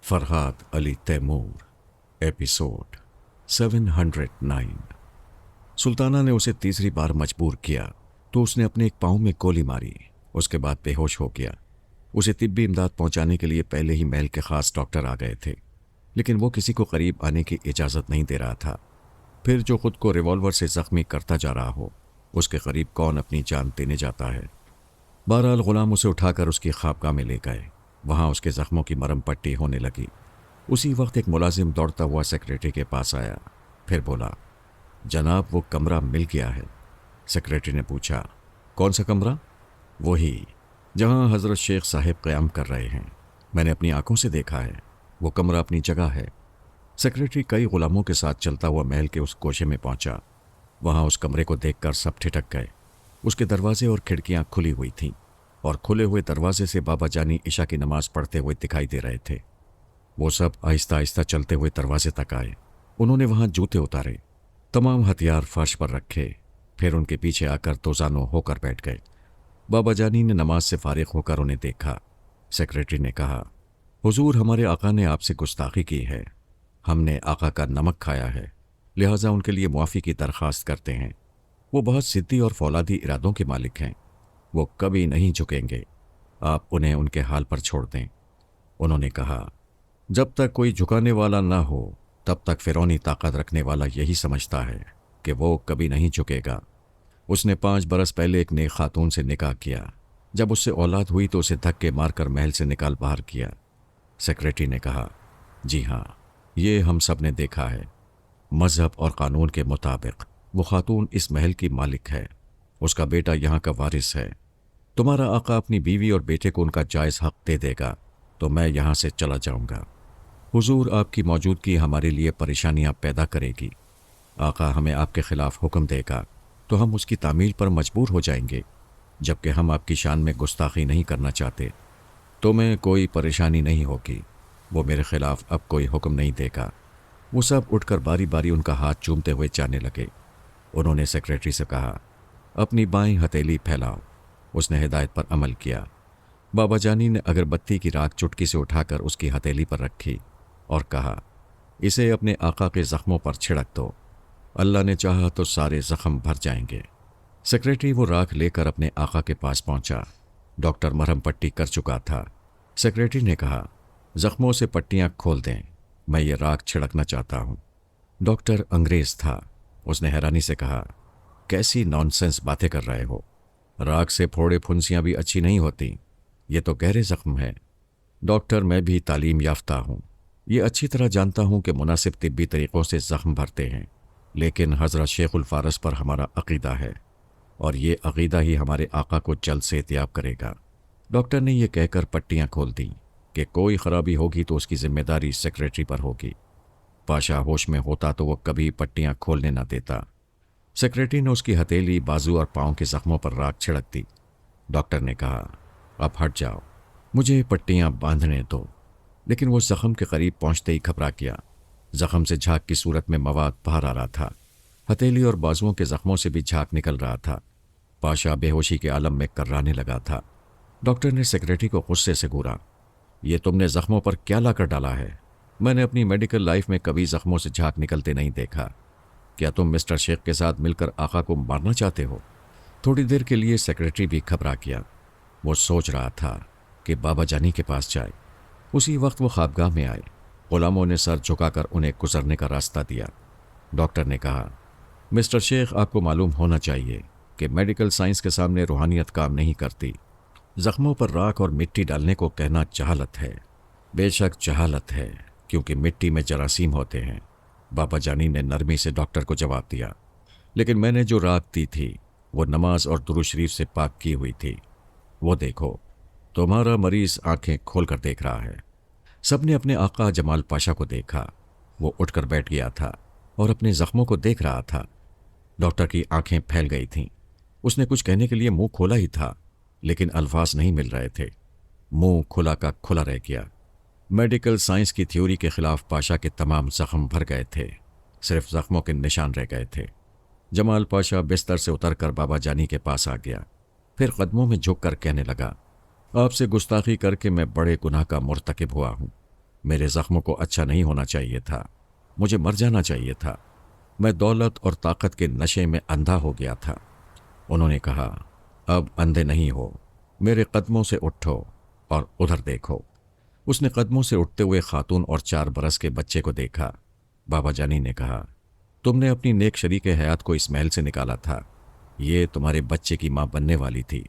فرحات علی Timur episode 709۔ سلطانہ نے اسے تیسری بار مجبور کیا تو اس نے اپنے ایک پاؤں میں گولی ماری۔ اس کے بعد بے ہوش ہو گیا۔ اسے طبی امداد پہنچانے کے لیے پہلے ہی محل کے خاص ڈاکٹر آ گئے تھے، لیکن وہ کسی کو قریب آنے کی اجازت نہیں دے رہا تھا۔ پھر جو خود کو ریوالور سے زخمی کرتا جا رہا ہو، اس کے قریب کون اپنی جان دینے جاتا ہے؟ بہرحال غلام اسے اٹھا کر اس کی خوابگاہ میں لے گئے۔ وہاں اس کے زخموں کی مرہم پٹی ہونے لگی۔ اسی وقت ایک ملازم دوڑتا ہوا سیکریٹری کے پاس آیا، پھر بولا، جناب وہ کمرہ مل گیا ہے۔ سیکریٹری نے پوچھا، کون سا کمرہ؟ وہی جہاں حضرت شیخ صاحب قیام کر رہے ہیں، میں نے اپنی آنکھوں سے دیکھا ہے، وہ کمرہ اپنی جگہ ہے۔ سیکریٹری کئی غلاموں کے ساتھ چلتا ہوا محل کے اس گوشے میں پہنچا۔ وہاں اس کمرے کو دیکھ کر سب ٹھٹک گئے۔ اس کے دروازے اور کھڑکیاں کھلی ہوئی تھیں، اور کھلے ہوئے دروازے سے بابا جانی عشاء کی نماز پڑھتے ہوئے دکھائی دے رہے تھے۔ وہ سب آہستہ آہستہ چلتے ہوئے دروازے تک آئے۔ انہوں نے وہاں جوتے اتارے، تمام ہتھیار فرش پر رکھے، پھر ان کے پیچھے آ کر دوزانوں ہو کر بیٹھ گئے۔ بابا جانی نے نماز سے فارغ ہو کر انہیں دیکھا۔ سیکریٹری نے کہا، حضور ہمارے آقا نے آپ سے گستاخی کی ہے، ہم نے آقا کا نمک کھایا ہے، لہٰذا ان کے لیے معافی کی درخواست کرتے ہیں۔ وہ بہت ضدی اور فولادی ارادوں کے مالک ہیں، وہ کبھی نہیں جھکیں گے، آپ انہیں ان کے حال پر چھوڑ دیں۔ انہوں نے کہا، جب تک کوئی جھکانے والا نہ ہو تب تک فرعونی طاقت رکھنے والا یہی سمجھتا ہے کہ وہ کبھی نہیں جھکے گا۔ اس نے 5 برس پہلے ایک نیک خاتون سے نکاح کیا، جب اس سے اولاد ہوئی تو اسے دھکے مار کر محل سے نکال باہر کیا۔ سیکریٹری نے کہا، جی ہاں، یہ ہم سب نے دیکھا ہے۔ مذہب اور قانون کے مطابق وہ خاتون اس محل کی مالک ہے، اس کا بیٹا یہاں کا وارث ہے۔ تمہارا آقا اپنی بیوی اور بیٹے کو ان کا جائز حق دے دے گا تو میں یہاں سے چلا جاؤں گا۔ حضور آپ کی موجودگی ہمارے لیے پریشانیاں پیدا کرے گی۔ آقا ہمیں آپ کے خلاف حکم دے گا تو ہم اس کی تعمیل پر مجبور ہو جائیں گے، جبکہ ہم آپ کی شان میں گستاخی نہیں کرنا چاہتے۔ تمہیں کوئی پریشانی نہیں ہوگی، وہ میرے خلاف اب کوئی حکم نہیں دے گا۔ وہ سب اٹھ کر باری باری ان کا ہاتھ چومتے ہوئے جانے لگے۔ انہوں نے سیکریٹری سے کہا، اپنی بائیں ہتھیلی پھیلاؤ۔ اس نے ہدایت پر عمل کیا۔ بابا جانی نے اگربتی کی راکھ چٹکی سے اٹھا کر اس کی ہتھیلی پر رکھی اور کہا، اسے اپنے آقا کے زخموں پر چھڑک دو، اللہ نے چاہا تو سارے زخم بھر جائیں گے۔ سیکریٹری وہ راکھ لے کر اپنے آقا کے پاس پہنچا۔ ڈاکٹر مرہم پٹی کر چکا تھا۔ سیکریٹری نے کہا، زخموں سے پٹیاں کھول دیں، میں یہ راکھ چھڑکنا چاہتا ہوں۔ ڈاکٹر انگریز تھا۔ اس نے حیرانی سے کہا، کیسی نان سینس باتیں کر رہے ہو؟ راکھ سے پھوڑے پھنسیاں بھی اچھی نہیں ہوتی، یہ تو گہرے زخم ہے۔ ڈاکٹر میں بھی تعلیم یافتہ ہوں، یہ اچھی طرح جانتا ہوں کہ مناسب طبی طریقوں سے زخم بھرتے ہیں، لیکن حضرت شیخ الفارس پر ہمارا عقیدہ ہے، اور یہ عقیدہ ہی ہمارے آقا کو جلد سے احتیاط کرے گا۔ ڈاکٹر نے یہ کہہ کر پٹیاں کھول دیں کہ کوئی خرابی ہوگی تو اس کی ذمہ داری سیکریٹری پر ہوگی۔ پاشا ہوش میں ہوتا تو وہ کبھی پٹیاں کھولنے نہ دیتا۔ سیکریٹری نے اس کی ہتھیلی، بازو اور پاؤں کے زخموں پر راکھ چھڑک دی۔ ڈاکٹر نے کہا، اب ہٹ جاؤ، مجھے پٹیاں باندھنے دو۔ لیکن وہ زخم کے قریب پہنچتے ہی گھبرا گیا۔ زخم سے جھاگ کی صورت میں مواد باہر آ رہا تھا۔ ہتھیلی اور بازوؤں کے زخموں سے بھی جھاگ نکل رہا تھا۔ پاشا بے ہوشی کے عالم میں کررانے لگا تھا۔ ڈاکٹر نے سیکریٹری کو غصے سے گھورا، یہ تم نے زخموں پر کیا لا کر ڈالا ہے؟ میں نے اپنی میڈیکل لائف میں کبھی زخموں سے جھاگ نکلتے نہیں دیکھا۔ کیا تم مسٹر شیخ کے ساتھ مل کر آقا کو مارنا چاہتے ہو؟ تھوڑی دیر کے لیے سیکریٹری بھی گھبرا گیا۔ وہ سوچ رہا تھا کہ بابا جانی کے پاس جائے۔ اسی وقت وہ خوابگاہ میں آئے۔ غلاموں نے سر جھکا کر انہیں گزرنے کا راستہ دیا۔ ڈاکٹر نے کہا، مسٹر شیخ آپ کو معلوم ہونا چاہیے کہ میڈیکل سائنس کے سامنے روحانیت کام نہیں کرتی۔ زخموں پر راکھ اور مٹی ڈالنے کو کہنا جہالت ہے۔ بے شک جہالت ہے، کیونکہ مٹی میں جراثیم ہوتے ہیں۔ بابا جانی نے نرمی سے ڈاکٹر کو جواب دیا، لیکن میں نے جو راکھ دی تھی وہ نماز اور درود شریف سے پاک کی ہوئی تھی۔ وہ دیکھو، تمہارا مریض آنکھیں کھول کر دیکھ رہا ہے۔ سب نے اپنے آقا جمال پاشا کو دیکھا۔ وہ اٹھ کر بیٹھ گیا تھا اور اپنے زخموں کو دیکھ رہا تھا۔ ڈاکٹر کی آنکھیں پھیل گئی تھیں۔ اس نے کچھ کہنے کے لیے منہ کھولا ہی تھا، لیکن الفاظ نہیں مل رہے تھے۔ منہ کھلا کا کھلا رہ گیا۔ میڈیکل سائنس کی تھیوری کے خلاف پاشا کے تمام زخم بھر گئے تھے، صرف زخموں کے نشان رہ گئے تھے۔ جمال پاشا بستر سے اتر کر بابا جانی کے پاس آ گیا، پھر قدموں میں جھک کر کہنے لگا، آپ سے گستاخی کر کے میں بڑے گناہ کا مرتکب ہوا ہوں۔ میرے زخموں کو اچھا نہیں ہونا چاہیے تھا، مجھے مر جانا چاہیے تھا، میں دولت اور طاقت کے نشے میں اندھا ہو گیا تھا۔ انہوں نے کہا، اب اندھے نہیں ہو، میرے قدموں سے اٹھو اور ادھر دیکھو۔ اس نے قدموں سے اٹھتے ہوئے خاتون اور 4 برس کے بچے کو دیکھا۔ بابا جانی نے کہا، تم نے اپنی نیک شریک حیات کو اس محل سے نکالا تھا، یہ تمہارے بچے کی ماں بننے والی تھی،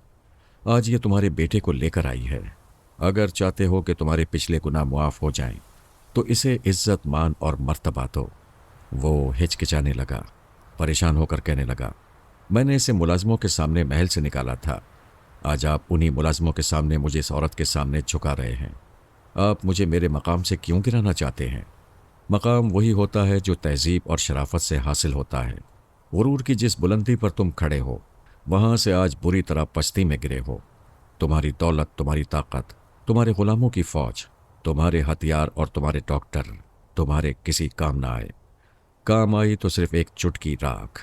آج یہ تمہارے بیٹے کو لے کر آئی ہے۔ اگر چاہتے ہو کہ تمہارے پچھلے گناہ معاف ہو جائیں تو اسے عزت، مان اور مرتبہ دو۔ وہ ہچکچانے لگا، پریشان ہو کر کہنے لگا، میں نے اسے ملازموں کے سامنے محل سے نکالا تھا، آج آپ انہی ملازموں کے سامنے مجھے اس عورت کے سامنے جھکا رہے ہیں۔ آپ مجھے میرے مقام سے کیوں گرانا چاہتے ہیں؟ مقام وہی ہوتا ہے جو تہذیب اور شرافت سے حاصل ہوتا ہے۔ غرور کی جس بلندی پر تم کھڑے ہو، وہاں سے آج بری طرح پستی میں گرے ہو۔ تمہاری دولت، تمہاری طاقت، تمہارے غلاموں کی فوج، تمہارے ہتھیار اور تمہارے ڈاکٹر تمہارے کسی کام نہ آئے۔ کام آئی تو صرف ایک چٹکی راکھ۔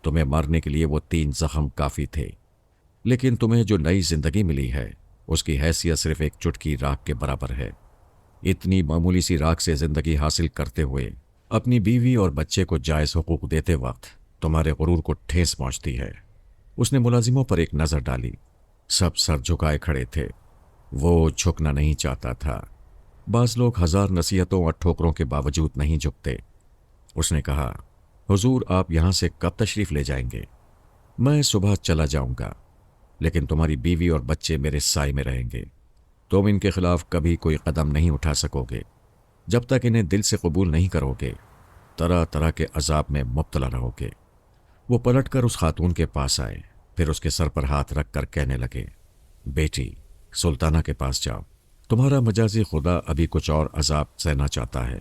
تمہیں مارنے کے لیے وہ 3 زخم کافی تھے، لیکن تمہیں جو نئی زندگی ملی ہے اس کی حیثیت صرف ایک چٹکی راکھ کے برابر ہے۔ اتنی معمولی سی راکھ سے زندگی حاصل کرتے ہوئے اپنی بیوی اور بچے کو جائز حقوق دیتے وقت تمہارے غرور کو ٹھیس پہنچتی ہے۔ اس نے ملازموں پر ایک نظر ڈالی، سب سر جھکائے کھڑے تھے۔ وہ جھکنا نہیں چاہتا تھا۔ بعض لوگ 1000 نصیحتوں اور ٹھوکروں کے باوجود نہیں جھکتے۔ اس نے کہا، حضور آپ یہاں سے کب تشریف لے جائیں گے؟ میں صبح چلا جاؤں گا، لیکن تمہاری بیوی اور بچے میرے سائے میں رہیں گے۔ تم ان کے خلاف کبھی کوئی قدم نہیں اٹھا سکو گے جب تک انہیں دل سے قبول نہیں کرو گے۔ طرح طرح کے عذاب میں مبتلا رہو گے۔ وہ پلٹ کر اس خاتون کے پاس آئے، پھر اس کے سر پر ہاتھ رکھ کر کہنے لگے، بیٹی، سلطانہ کے پاس جاؤ، تمہارا مجازی خدا ابھی کچھ اور عذاب سہنا چاہتا ہے۔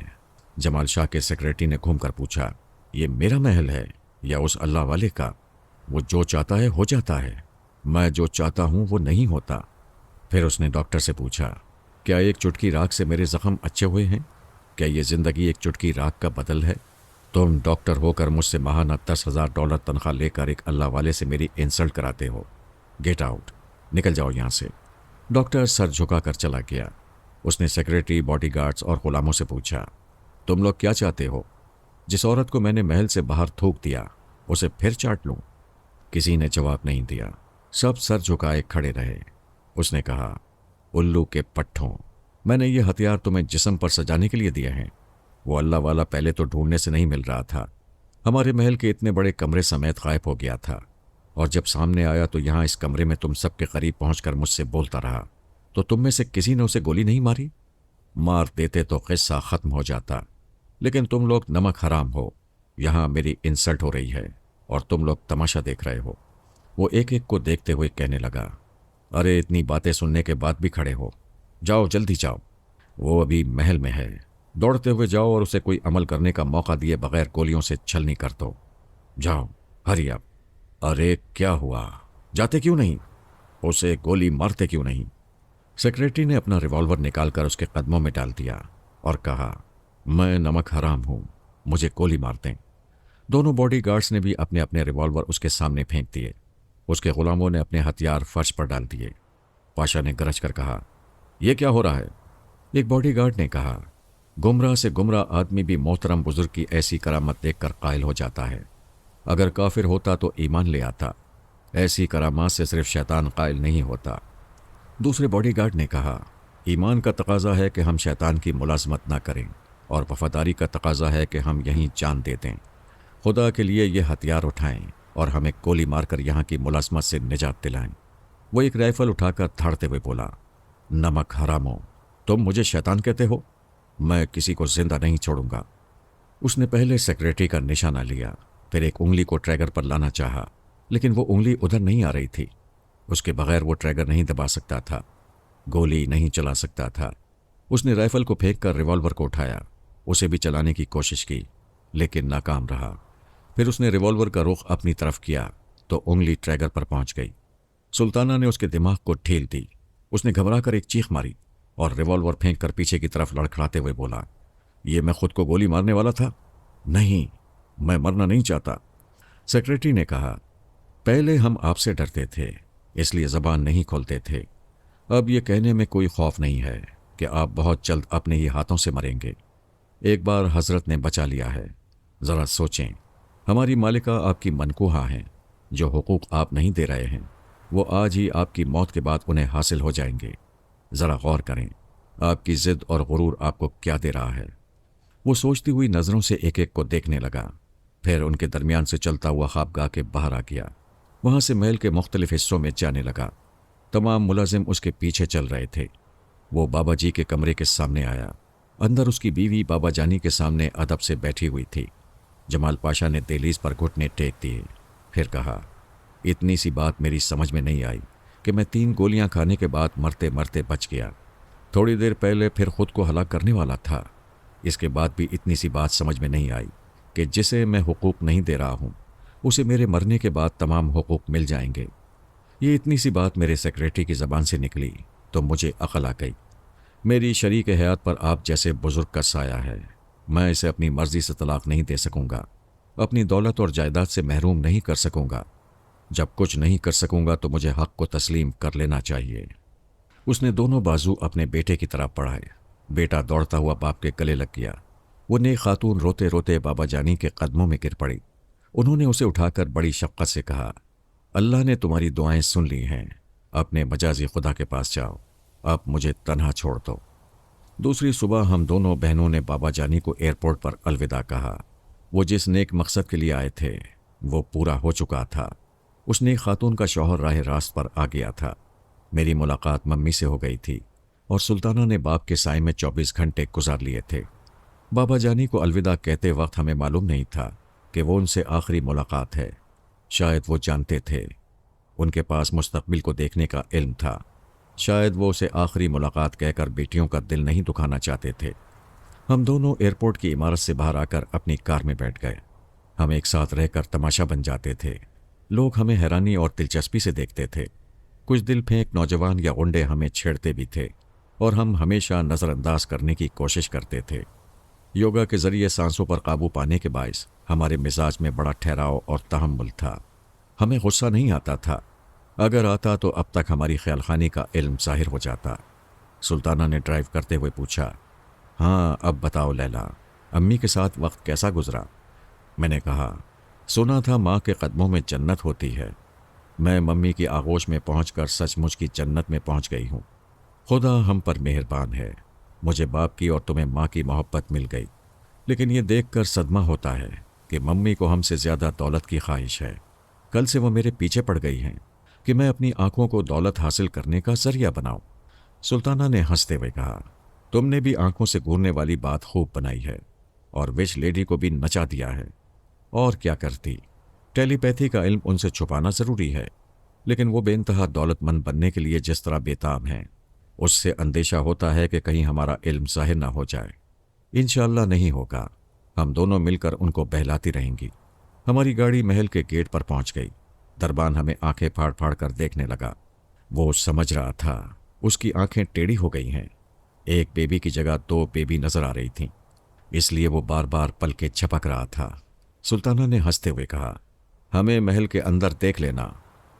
جمال شاہ کے سیکرٹری نے گھوم کر پوچھا، یہ میرا محل ہے یا اس اللہ والے کا؟ وہ جو چاہتا ہے ہو جاتا ہے، میں جو چاہتا ہوں وہ نہیں ہوتا۔ پھر اس نے ڈاکٹر سے پوچھا، کیا ایک چٹکی راکھ سے میرے زخم اچھے ہوئے ہیں؟ کیا یہ زندگی ایک چٹکی راکھ کا بدل ہے؟ تم ڈاکٹر ہو کر مجھ سے ماہانہ $10,000 تنخواہ لے کر ایک اللہ والے سے میری انسلٹ کراتے ہو۔ گیٹ آؤٹ، نکل جاؤ یہاں سے۔ ڈاکٹر سر جھکا کر چلا گیا۔ اس نے سیکرٹری، باڈی گارڈز اور غلاموں سے پوچھا، تم لوگ کیا چاہتے ہو؟ جس عورت کو میں نے محل سے باہر تھوک دیا اسے پھر چاٹ لوں؟ کسی نے جواب نہیں دیا، سب سر جھکائے کھڑے رہے۔ اس نے کہا، الو کے پٹھوں، میں نے یہ ہتھیار تمہیں جسم پر سجانے کے لیے دیے ہیں۔ وہ اللہ والا پہلے تو ڈھونڈنے سے نہیں مل رہا تھا، ہمارے محل کے اتنے بڑے کمرے سمیت غائب ہو گیا تھا، اور جب سامنے آیا تو یہاں اس کمرے میں تم سب کے قریب پہنچ کر مجھ سے بولتا رہا، تو تم میں سے کسی نے اسے گولی نہیں ماری؟ مار دیتے تو قصہ ختم ہو جاتا، لیکن تم لوگ نمک حرام ہو۔ یہاں میری انسلٹ ہو رہی ہے اور تم لوگ تماشا دیکھ رہے ہو۔ وہ ایک ایک کو دیکھتے ہوئے کہنے لگا، ارے اتنی باتیں سننے کے بعد بھی کھڑے ہو، جاؤ جلدی جاؤ، وہ ابھی محل میں ہے، دوڑتے ہوئے جاؤ اور اسے کوئی عمل کرنے کا موقع دیے بغیر گولیوں سے چھلنی کر دو، جاؤ ہری اپ۔ ارے کیا ہوا، جاتے کیوں نہیں؟ اسے گولی مارتے کیوں نہیں؟ سیکرٹری نے اپنا ریوالور نکال کر اس کے قدموں میں ڈال دیا اور کہا، میں نمک حرام ہوں، مجھے گولی مار دیں۔ دونوں باڈی گارڈز نے بھی اپنے اپنے ریوالور اس کے سامنے پھینک دیے۔ اس کے غلاموں نے اپنے ہتھیار فرش پر ڈال دیے۔ پاشا نے گرج کر کہا، یہ کیا ہو رہا ہے؟ ایک باڈی گارڈ نے کہا، گمراہ سے گمراہ آدمی بھی محترم بزرگ کی ایسی کرامت دیکھ کر قائل ہو جاتا ہے، اگر کافر ہوتا تو ایمان لے آتا، ایسی کرامات سے صرف شیطان قائل نہیں ہوتا۔ دوسرے باڈی گارڈ نے کہا، ایمان کا تقاضا ہے کہ ہم شیطان کی ملازمت نہ کریں، اور وفاداری کا تقاضا ہے کہ ہم یہیں جان دے دیں۔ خدا کے لیے یہ ہتھیار اٹھائیں اور ہمیں گولی مار کر یہاں کی ملازمت سے نجات دلائیں۔ وہ ایک رائفل اٹھا کر دھاڑتے ہوئے بولا، نمک حرامو، تم مجھے شیطان کہتے ہو؟ میں کسی کو زندہ نہیں چھوڑوں گا۔ اس نے پہلے سیکرٹری کا نشانہ لیا، پھر ایک انگلی کو ٹریگر پر لانا چاہا، لیکن وہ انگلی ادھر نہیں آ رہی تھی۔ اس کے بغیر وہ ٹریگر نہیں دبا سکتا تھا، گولی نہیں چلا سکتا تھا۔ اس نے رائفل کو پھینک کر ریوالور کو اٹھایا، اسے بھی چلانے کی کوشش کی، لیکن ناکام رہا۔ پھر اس نے ریوالور کا رخ اپنی طرف کیا تو انگلی ٹریگر پر پہنچ گئی۔ سلطانہ نے اس کے دماغ کو ڈھیل دی۔ اس نے گھبرا کر ایک چیخ ماری اور ریوالور پھینک کر پیچھے کی طرف لڑکھڑاتے ہوئے بولا، یہ میں خود کو گولی مارنے والا تھا؟ نہیں، میں مرنا نہیں چاہتا۔ سیکرٹری نے کہا، پہلے ہم آپ سے ڈرتے تھے، اس لیے زبان نہیں کھولتے تھے، اب یہ کہنے میں کوئی خوف نہیں ہے کہ آپ بہت جلد اپنے ہی ہاتھوں سے مریں گے۔ ایک بار حضرت نے بچا لیا ہے، ذرا سوچیں۔ ہماری مالکہ آپ کی منکوحہ ہیں، جو حقوق آپ نہیں دے رہے ہیں وہ آج ہی آپ کی موت کے بعد انہیں حاصل ہو جائیں گے۔ ذرا غور کریں، آپ کی ضد اور غرور آپ کو کیا دے رہا ہے۔ وہ سوچتی ہوئی نظروں سے ایک ایک کو دیکھنے لگا، پھر ان کے درمیان سے چلتا ہوا خوابگاہ کے باہر آ گیا۔ وہاں سے محل کے مختلف حصوں میں جانے لگا۔ تمام ملازم اس کے پیچھے چل رہے تھے۔ وہ بابا جی کے کمرے کے سامنے آیا۔ اندر اس کی بیوی بابا جانی کے سامنے ادب سے بیٹھی ہوئی تھی۔ جمال پاشا نے دہلیز پر گھٹنے ٹیک دیے، پھر کہا، اتنی سی بات میری سمجھ میں نہیں آئی کہ میں 3 گولیاں کھانے کے بعد مرتے مرتے بچ گیا۔ تھوڑی دیر پہلے پھر خود کو ہلاک کرنے والا تھا۔ اس کے بعد بھی اتنی سی بات سمجھ میں نہیں آئی کہ جسے میں حقوق نہیں دے رہا ہوں اسے میرے مرنے کے بعد تمام حقوق مل جائیں گے۔ یہ اتنی سی بات میرے سیکریٹری کی زبان سے نکلی تو مجھے عقل آ گئی۔ میری شریک حیات پر آپ جیسے بزرگ کا سایہ ہے، میں اسے اپنی مرضی سے طلاق نہیں دے سکوں گا، اپنی دولت اور جائیداد سے محروم نہیں کر سکوں گا۔ جب کچھ نہیں کر سکوں گا تو مجھے حق کو تسلیم کر لینا چاہیے۔ اس نے دونوں بازو اپنے بیٹے کی طرف بڑھائے۔ بیٹا دوڑتا ہوا باپ کے گلے لگ گیا۔ وہ نیک خاتون روتے روتے بابا جانی کے قدموں میں گر پڑی۔ انہوں نے اسے اٹھا کر بڑی شفقت سے کہا، اللہ نے تمہاری دعائیں سن لی ہیں، اپنے مجازی خدا کے پاس جاؤ، اب مجھے تنہا چھوڑ دو۔ دوسری صبح ہم دونوں بہنوں نے بابا جانی کو ایئرپورٹ پر الوداع کہا۔ وہ جس نیک مقصد کے لیے آئے تھے وہ پورا ہو چکا تھا۔ اس نیک خاتون کا شوہر راہ راست پر آ گیا تھا۔ میری ملاقات ممی سے ہو گئی تھی اور سلطانہ نے باپ کے سائے میں 24 گھنٹے گزار لیے تھے۔ بابا جانی کو الوداع کہتے وقت ہمیں معلوم نہیں تھا کہ وہ ان سے آخری ملاقات ہے۔ شاید وہ جانتے تھے، ان کے پاس مستقبل کو دیکھنے کا علم تھا۔ شاید وہ اسے آخری ملاقات کہہ کر بیٹیوں کا دل نہیں دکھانا چاہتے تھے۔ ہم دونوں ایئرپورٹ کی عمارت سے باہر آ کر اپنی کار میں بیٹھ گئے۔ ہم ایک ساتھ رہ کر تماشا بن جاتے تھے۔ لوگ ہمیں حیرانی اور دلچسپی سے دیکھتے تھے۔ کچھ دل پھینک نوجوان یا غنڈے ہمیں چھیڑتے بھی تھے اور ہم ہمیشہ نظر انداز کرنے کی کوشش کرتے تھے۔ یوگا کے ذریعے سانسوں پر قابو پانے کے باعث ہمارے مزاج میں بڑا ٹھہراؤ اور تحمل تھا۔ ہمیں غصہ نہیں آتا تھا، اگر آتا تو اب تک ہماری خیال خانی کا علم ظاہر ہو جاتا۔ سلطانہ نے ڈرائیو کرتے ہوئے پوچھا، ہاں اب بتاؤ لیلا، امی کے ساتھ وقت کیسا گزرا؟ میں نے کہا، سنا تھا ماں کے قدموں میں جنت ہوتی ہے۔ میں ممی کی آغوش میں پہنچ کر سچ مچ کی جنت میں پہنچ گئی ہوں۔ خدا ہم پر مہربان ہے، مجھے باپ کی اور تمہیں ماں کی محبت مل گئی، لیکن یہ دیکھ کر صدمہ ہوتا ہے کہ ممی کو ہم سے زیادہ دولت کی خواہش ہے۔ کل سے وہ میرے پیچھے پڑ گئی ہیں کہ میں اپنی آنکھوں کو دولت حاصل کرنے کا ذریعہ بناؤں۔ سلطانہ نے ہنستے ہوئے کہا، تم نے بھی آنکھوں سے گورنے والی بات خوب بنائی ہے اور وش لیڈی کو بھی نچا دیا ہے۔ اور کیا کرتی؟ ٹیلی پیتھی کا علم ان سے چھپانا ضروری ہے، لیکن وہ بے انتہا دولت مند بننے کے لیے جس طرح بےتاب ہیں، اس سے اندیشہ ہوتا ہے کہ کہیں ہمارا علم ظاہر نہ ہو جائے۔ انشاءاللہ نہیں ہوگا، ہم دونوں مل کر ان کو بہلاتی رہیں گی۔ ہماری گاڑی محل کے گیٹ پر پہنچ گئی۔ دربان ہمیں آنکھیں پھاڑ پھاڑ کر دیکھنے لگا۔ وہ سمجھ رہا تھا اس کی آنکھیں ٹیڑھی ہو گئی ہیں۔ ایک بیبی کی جگہ 2 بیبی نظر آ رہی تھیں، اس لیے وہ بار بار پلکیں جھپک رہا تھا۔ سلطانہ نے ہنستے ہوئے کہا، ہمیں محل کے اندر دیکھ لینا،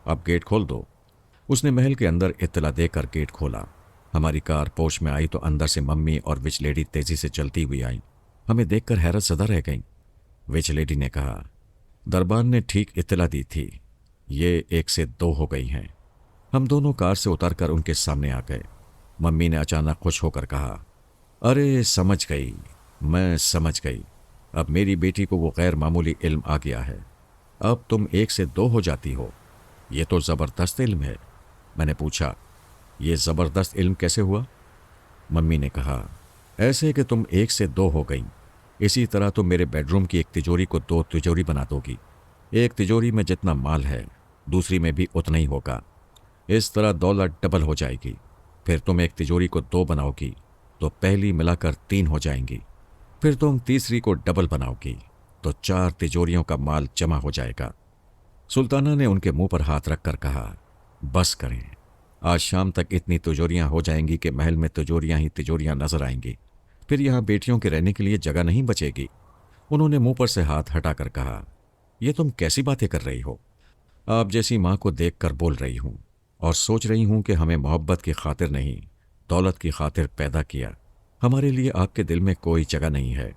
اب گیٹ کھول دو۔ اس نے محل کے اندر اطلاع دے کر گیٹ کھولا۔ ہماری کار پوش میں آئی تو اندر سے ممی اور وچ لیڈی تیزی سے چلتی ہوئی آئیں۔ ہمیں دیکھ کر حیرت زدہ رہ گئیں۔ وچ لیڈی نے کہا، دربان نے ٹھیک اطلاع دی تھی، یہ 1 سے 2 ہو گئی ہیں۔ ہم دونوں کار سے اتر کر ان کے سامنے آ گئے۔ ممی نے اچانک خوش ہو کر کہا، ارے سمجھ گئی، میں سمجھ گئی، اب میری بیٹی کو وہ غیر معمولی علم آ گیا ہے، اب تم 1 سے 2 ہو جاتی ہو، یہ تو زبردست علم ہے۔ میں نے پوچھا، یہ زبردست علم کیسے ہوا؟ ممی نے کہا، ایسے کہ تم 1 سے 2 ہو گئیں، اسی طرح تم میرے بیڈ روم کی ایک تجوری کو 2 تجوری بنا دو گی۔ ایک تجوری میں جتنا مال ہے دوسری میں بھی اتنا ہی ہوگا، اس طرح دولت ڈبل ہو جائے گی۔ پھر تم ایک تجوری کو 2 بناؤ گی تو پہلی ملا کر 3 ہو جائیں گی، پھر تم تیسری کو ڈبل بناؤ گی تو 4 تجوریوں کا مال جمع ہو جائے گا۔ سلطانہ نے ان کے منہ پر ہاتھ رکھ کر کہا، بس کریں، آج شام تک اتنی تجوریاں ہو جائیں گی کہ محل میں تجوریاں ہی تجوریاں نظر آئیں گی، پھر یہاں بیٹیوں کے رہنے کے لیے جگہ نہیں بچے گی۔ انہوں نے منہ پر سے ہاتھ ہٹا کر کہا، یہ تم کیسی باتیں کر رہی ہو؟ آپ جیسی ماں کو دیکھ کر بول رہی ہوں اور سوچ رہی ہوں کہ ہمیں محبت کی خاطر نہیں दौलत की खातिर पैदा किया। हमारे लिए आपके दिल में कोई जगह नहीं है।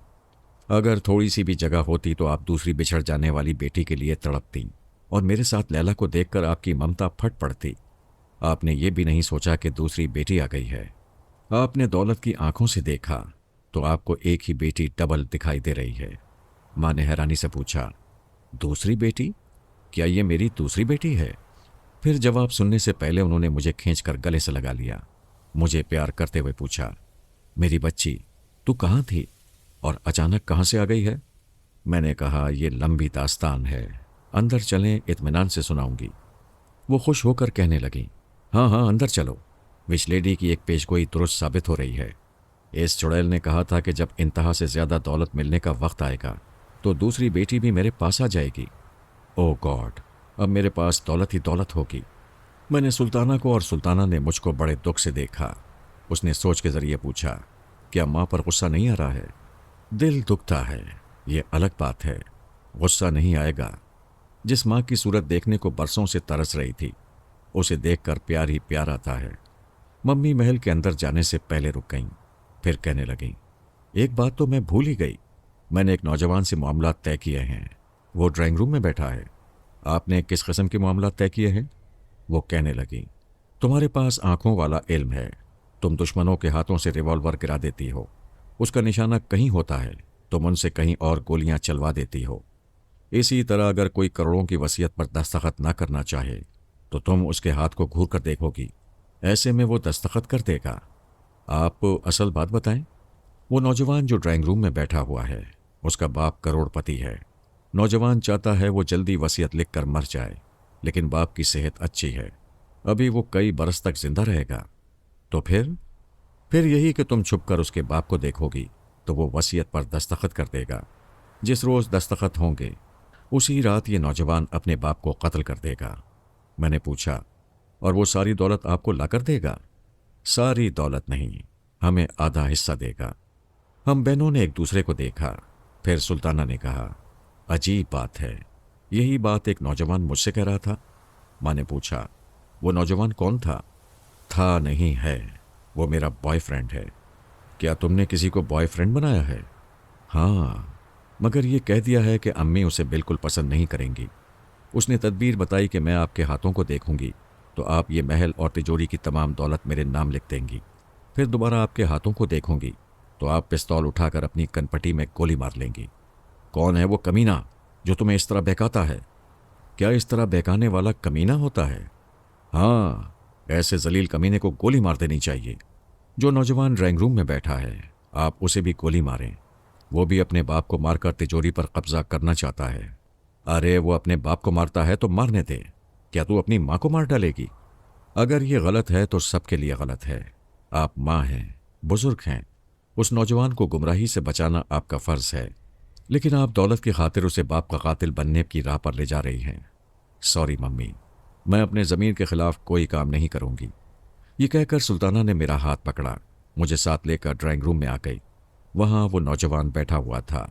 अगर थोड़ी सी भी जगह होती तो आप दूसरी बिछड़ जाने वाली बेटी के लिए तड़पती और मेरे साथ लैला को देखकर आपकी ममता फट पड़ती। आपने ये भी नहीं सोचा कि दूसरी बेटी आ गई है। आपने दौलत की आंखों से देखा तो आपको एक ही बेटी डबल दिखाई दे रही है। माँ ने हैरानी से पूछा, दूसरी बेटी? क्या ये मेरी दूसरी बेटी है? फिर जवाब सुनने से पहले उन्होंने मुझे खींचकर गले से लगा लिया। मुझे प्यार करते हुए पूछा, मेरी बच्ची, तू कहाँ थी और अचानक कहाँ से आ गई है? मैंने कहा, ये लंबी दास्तान है, अंदर चलें, इत्मीनान से सुनाऊंगी। वो खुश होकर कहने लगी, हाँ हाँ अंदर चलो। विश लेडी की एक पेशगोई दुरुस्त साबित हो रही है। इस चुड़ैल ने कहा था कि जब इंतहा से ज़्यादा दौलत मिलने का वक्त आएगा तो दूसरी बेटी भी मेरे पास आ जाएगी। ओह गॉड, अब मेरे पास दौलत ही दौलत होगी। मैंने सुल्ताना को और सुल्ताना ने मुझको बड़े दुख से देखा। उसने सोच के ज़रिए पूछा, क्या माँ पर गुस्सा नहीं आ रहा है? दिल दुखता है, ये अलग बात है, गुस्सा नहीं आएगा। जिस माँ की सूरत देखने को बरसों से तरस रही थी, उसे देखकर प्यार ही प्यार आता है। मम्मी महल के अंदर जाने से पहले रुक गईं, फिर कहने लगीं, एक बात तो मैं भूल ही गई, मैंने एक नौजवान से मामला तय किए हैं। वो ड्राइंग रूम में बैठा है। आपने किस किस्म के मामला तय किए हैं? वो कहने लगी, तुम्हारे पास आंखों वाला इल्म है। तुम दुश्मनों के हाथों से रिवॉल्वर गिरा देती हो। उसका निशाना कहीं होता है, तुम उनसे कहीं और गोलियां चलवा देती हो। इसी तरह अगर कोई करोड़ों की वसीयत पर दस्तखत ना करना चाहे तो तुम उसके हाथ को घूर कर देखोगी, ऐसे में वो दस्तखत कर देगा। आप असल बात बताएं। वो नौजवान जो ड्राइंग रूम में बैठा हुआ है, उसका बाप करोड़पति है। नौजवान चाहता है वो जल्दी वसीयत लिख कर मर जाए, लेकिन बाप की सेहत अच्छी है, अभी वो कई बरस तक जिंदा रहेगा। तो फिर यही कि तुम छुपकर उसके बाप को देखोगी तो वो वसीयत पर दस्तखत कर देगा। जिस रोज़ दस्तखत होंगे उसी रात ये नौजवान अपने बाप को कत्ल कर देगा। मैंने पूछा, और वो सारी दौलत आपको ला कर देगा? सारी दौलत नहीं, हमें आधा हिस्सा देगा। हम बहनों ने एक दूसरे को देखा। फिर सुल्ताना ने कहा, अजीब बात है, यही बात एक नौजवान मुझसे कह रहा था। माँ ने पूछा, वो नौजवान कौन था? था नहीं है, वो मेरा बॉयफ्रेंड है। क्या तुमने किसी को बॉयफ्रेंड बनाया है? हाँ, मगर ये कह दिया है कि अम्मी उसे बिल्कुल पसंद नहीं करेंगी। उसने तदबीर बताई कि मैं आपके हाथों को देखूंगी तो आप ये महल और तिजोरी की तमाम दौलत मेरे नाम लिख देंगी। फिर दोबारा आपके हाथों को देखूंगी तो आप पिस्तौल उठाकर अपनी कनपटी में गोली मार लेंगी। कौन है वो कमीना जो तुम्हें इस तरह बहकाता है? क्या इस तरह बहकाने वाला कमीना होता है? हाँ, ऐसे जलील कमीने को गोली मार देनी चाहिए। जो नौजवान ड्राइंग रूम में बैठा है, आप उसे भी गोली मारें। वो भी अपने बाप को मारकर तिजोरी पर कब्जा करना चाहता है। अरे वो अपने बाप को मारता है तो मारने दे, क्या तू अपनी माँ को मार डालेगी? अगर ये गलत है तो सबके लिए गलत है। आप माँ हैं, बुजुर्ग हैं, उस नौजवान को गुमराही से बचाना आपका फ़र्ज है, लेकिन आप दौलत की खातिर उसे बाप का कातिल बनने की राह पर ले जा रही हैं। सॉरी मम्मी, मैं अपने ज़मीर के खिलाफ कोई काम नहीं करूँगी। ये कहकर सुल्ताना ने मेरा हाथ पकड़ा, मुझे साथ लेकर ड्राइंग रूम में आ गई। वहाँ वो नौजवान बैठा हुआ था।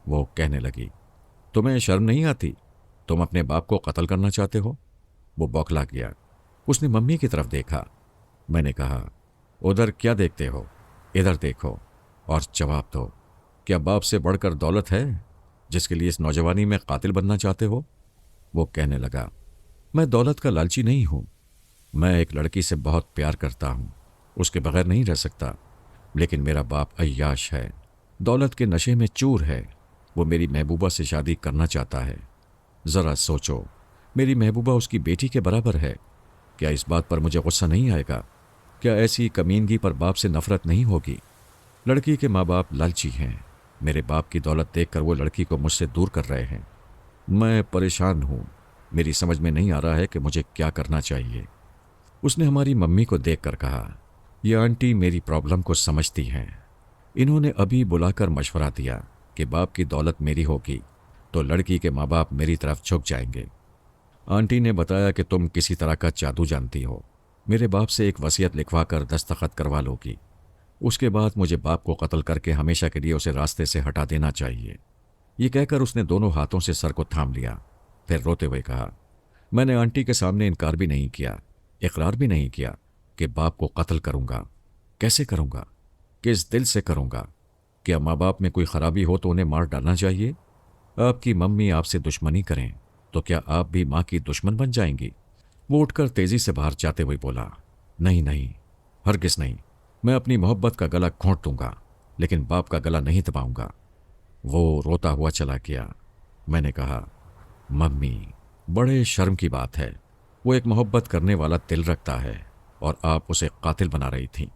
वो कहने लगी, तुम्हें शर्म नहीं आती? तुम अपने बाप को कत्ल करना चाहते हो? वो बौखला गया। उसने मम्मी की तरफ देखा। मैंने कहा, उधर क्या देखते हो, इधर देखो और जवाब दो। क्या बाप से बढ़कर दौलत है जिसके लिए इस नौजवानी में कातिल बनना चाहते हो? वो कहने लगा, मैं दौलत का लालची नहीं हूँ। मैं एक लड़की से बहुत प्यार करता हूँ, उसके बगैर नहीं रह सकता, लेकिन मेरा बाप अय्याश है, दौलत के नशे में चूर है। वो मेरी महबूबा से शादी करना चाहता है। ज़रा सोचो, मेरी महबूबा उसकी बेटी के बराबर है। क्या इस बात पर मुझे गुस्सा नहीं आएगा? क्या ऐसी कमीनगी पर बाप से नफरत नहीं होगी? लड़की के माँ बाप लालची हैं। मेरे बाप की दौलत देखकर वो लड़की को मुझसे दूर कर रहे हैं। मैं परेशान हूँ, मेरी समझ में नहीं आ रहा है कि मुझे क्या करना चाहिए। उसने हमारी मम्मी को देखकर कहा, ये आंटी मेरी प्रॉब्लम को समझती हैं। इन्होंने अभी बुलाकर मशवरा दिया कि बाप की दौलत मेरी होगी तो लड़की के माँ बाप मेरी तरफ झुक जाएंगे। आंटी ने बताया कि तुम किसी तरह का जादू जानती हो, मेरे बाप से एक वसीयत लिखवा कर दस्तखत करवा लोगी। उसके बाद मुझे बाप को कत्ल करके हमेशा के लिए उसे रास्ते से हटा देना चाहिए। ये कहकर उसने दोनों हाथों से सर को थाम लिया। फिर रोते हुए कहा, मैंने आंटी के सामने इनकार भी नहीं किया, इकरार भी नहीं किया कि बाप को कत्ल करूंगा। कैसे करूँगा? किस दिल से करूँगा? क्या माँ बाप में कोई खराबी हो तो उन्हें मार डालना चाहिए? आपकी मम्मी आपसे दुश्मनी करें तो क्या आप भी माँ की दुश्मन बन जाएंगी? वो उठकर तेजी से बाहर जाते हुए बोला, नहीं नहीं, हरगिज नहीं। मैं अपनी मोहब्बत का गला घोंट दूंगा, लेकिन बाप का गला नहीं दबाऊंगा। वो रोता हुआ चला गया। मैंने कहा, मम्मी, बड़े शर्म की बात है। वो एक मोहब्बत करने वाला दिल रखता है और आप उसे कातिल बना रही थीं।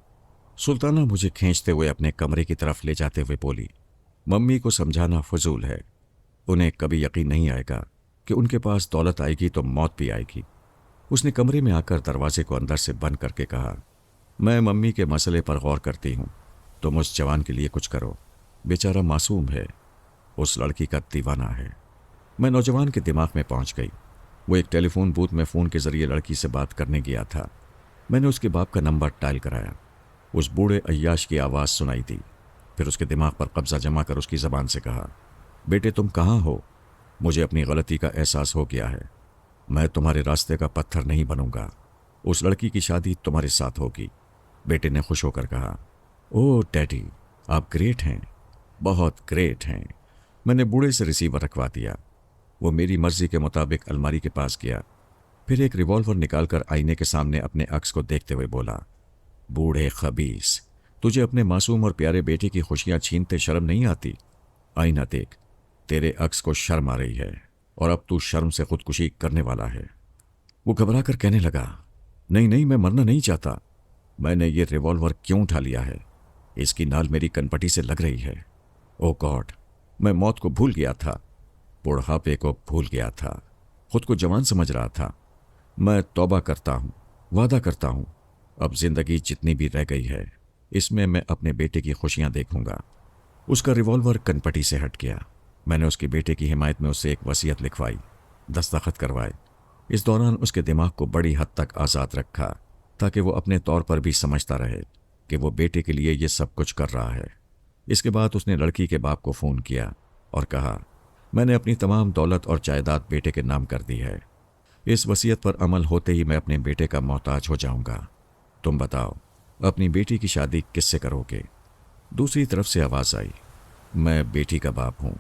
सुल्ताना मुझे खींचते हुए अपने कमरे की तरफ ले जाते हुए बोली, मम्मी को समझाना फजूल है। उन्हें कभी यकीन नहीं आएगा कि उनके पास दौलत आएगी तो मौत भी आएगी। उसने कमरे में आकर दरवाजे को अंदर से बंद करके कहा, मैं मम्मी के मसले पर गौर करती हूँ, तुम उस जवान के लिए कुछ करो। बेचारा मासूम है, उस लड़की का दीवाना है। मैं नौजवान के दिमाग में पहुंच गई। वो एक टेलीफोन बूथ में फ़ोन के जरिए लड़की से बात करने गया था। मैंने उसके बाप का नंबर डायल कराया। उस बूढ़े अय्याश की आवाज़ सुनाई दी। फिर उसके दिमाग पर कब्जा जमा कर उसकी ज़बान से कहा, बेटे तुम कहाँ हो? मुझे अपनी गलती का एहसास हो गया है। मैं तुम्हारे रास्ते का पत्थर नहीं बनूंगा। उस लड़की की शादी तुम्हारे साथ होगी। बेटे ने खुश होकर कहा, ओह डैडी, आप ग्रेट हैं, बहुत ग्रेट हैं। मैंने बूढ़े से रिसीवर रखवा दिया। वो मेरी मर्जी के मुताबिक अलमारी के पास गया। फिर एक रिवॉल्वर निकालकर आईने के सामने अपने अक्स को देखते हुए बोला, बूढ़े खबीस, तुझे अपने मासूम और प्यारे बेटे की खुशियां छीनते शर्म नहीं आती? आईना देख, तेरे अक्स को शर्म आ रही है और अब तू शर्म से खुदकुशी करने वाला है। वो घबरा कर कहने लगा, नहीं नहीं, मैं मरना नहीं चाहता। मैंने ये रिवॉल्वर क्यों उठा लिया है? इसकी नाल मेरी कनपटी से लग रही है। ओ गॉड, मैं मौत को भूल गया था, बुढ़ापे को भूल गया था, खुद को जवान समझ रहा था। मैं तौबा करता हूँ, वादा करता हूँ, अब जिंदगी जितनी भी रह गई है इसमें मैं अपने बेटे की खुशियाँ देखूंगा। उसका रिवॉल्वर कनपटी से हट गया। मैंने उसके बेटे की हिमायत में उससे एक वसीयत लिखवाई, दस्तखत करवाए। इस दौरान उसके दिमाग को बड़ी हद तक आज़ाद रखा ताकि वो अपने तौर पर भी समझता रहे कि वो बेटे के लिए ये सब कुछ कर रहा है। इसके बाद उसने लड़की के बाप को फ़ोन किया और कहा, मैंने अपनी तमाम दौलत और जायदाद बेटे के नाम कर दी है। इस वसीयत पर अमल होते ही मैं अपने बेटे का मोहताज हो जाऊंगा। तुम बताओ, अपनी बेटी की शादी किससे करोगे? दूसरी तरफ से आवाज़ आई, मैं बेटी का बाप हूँ,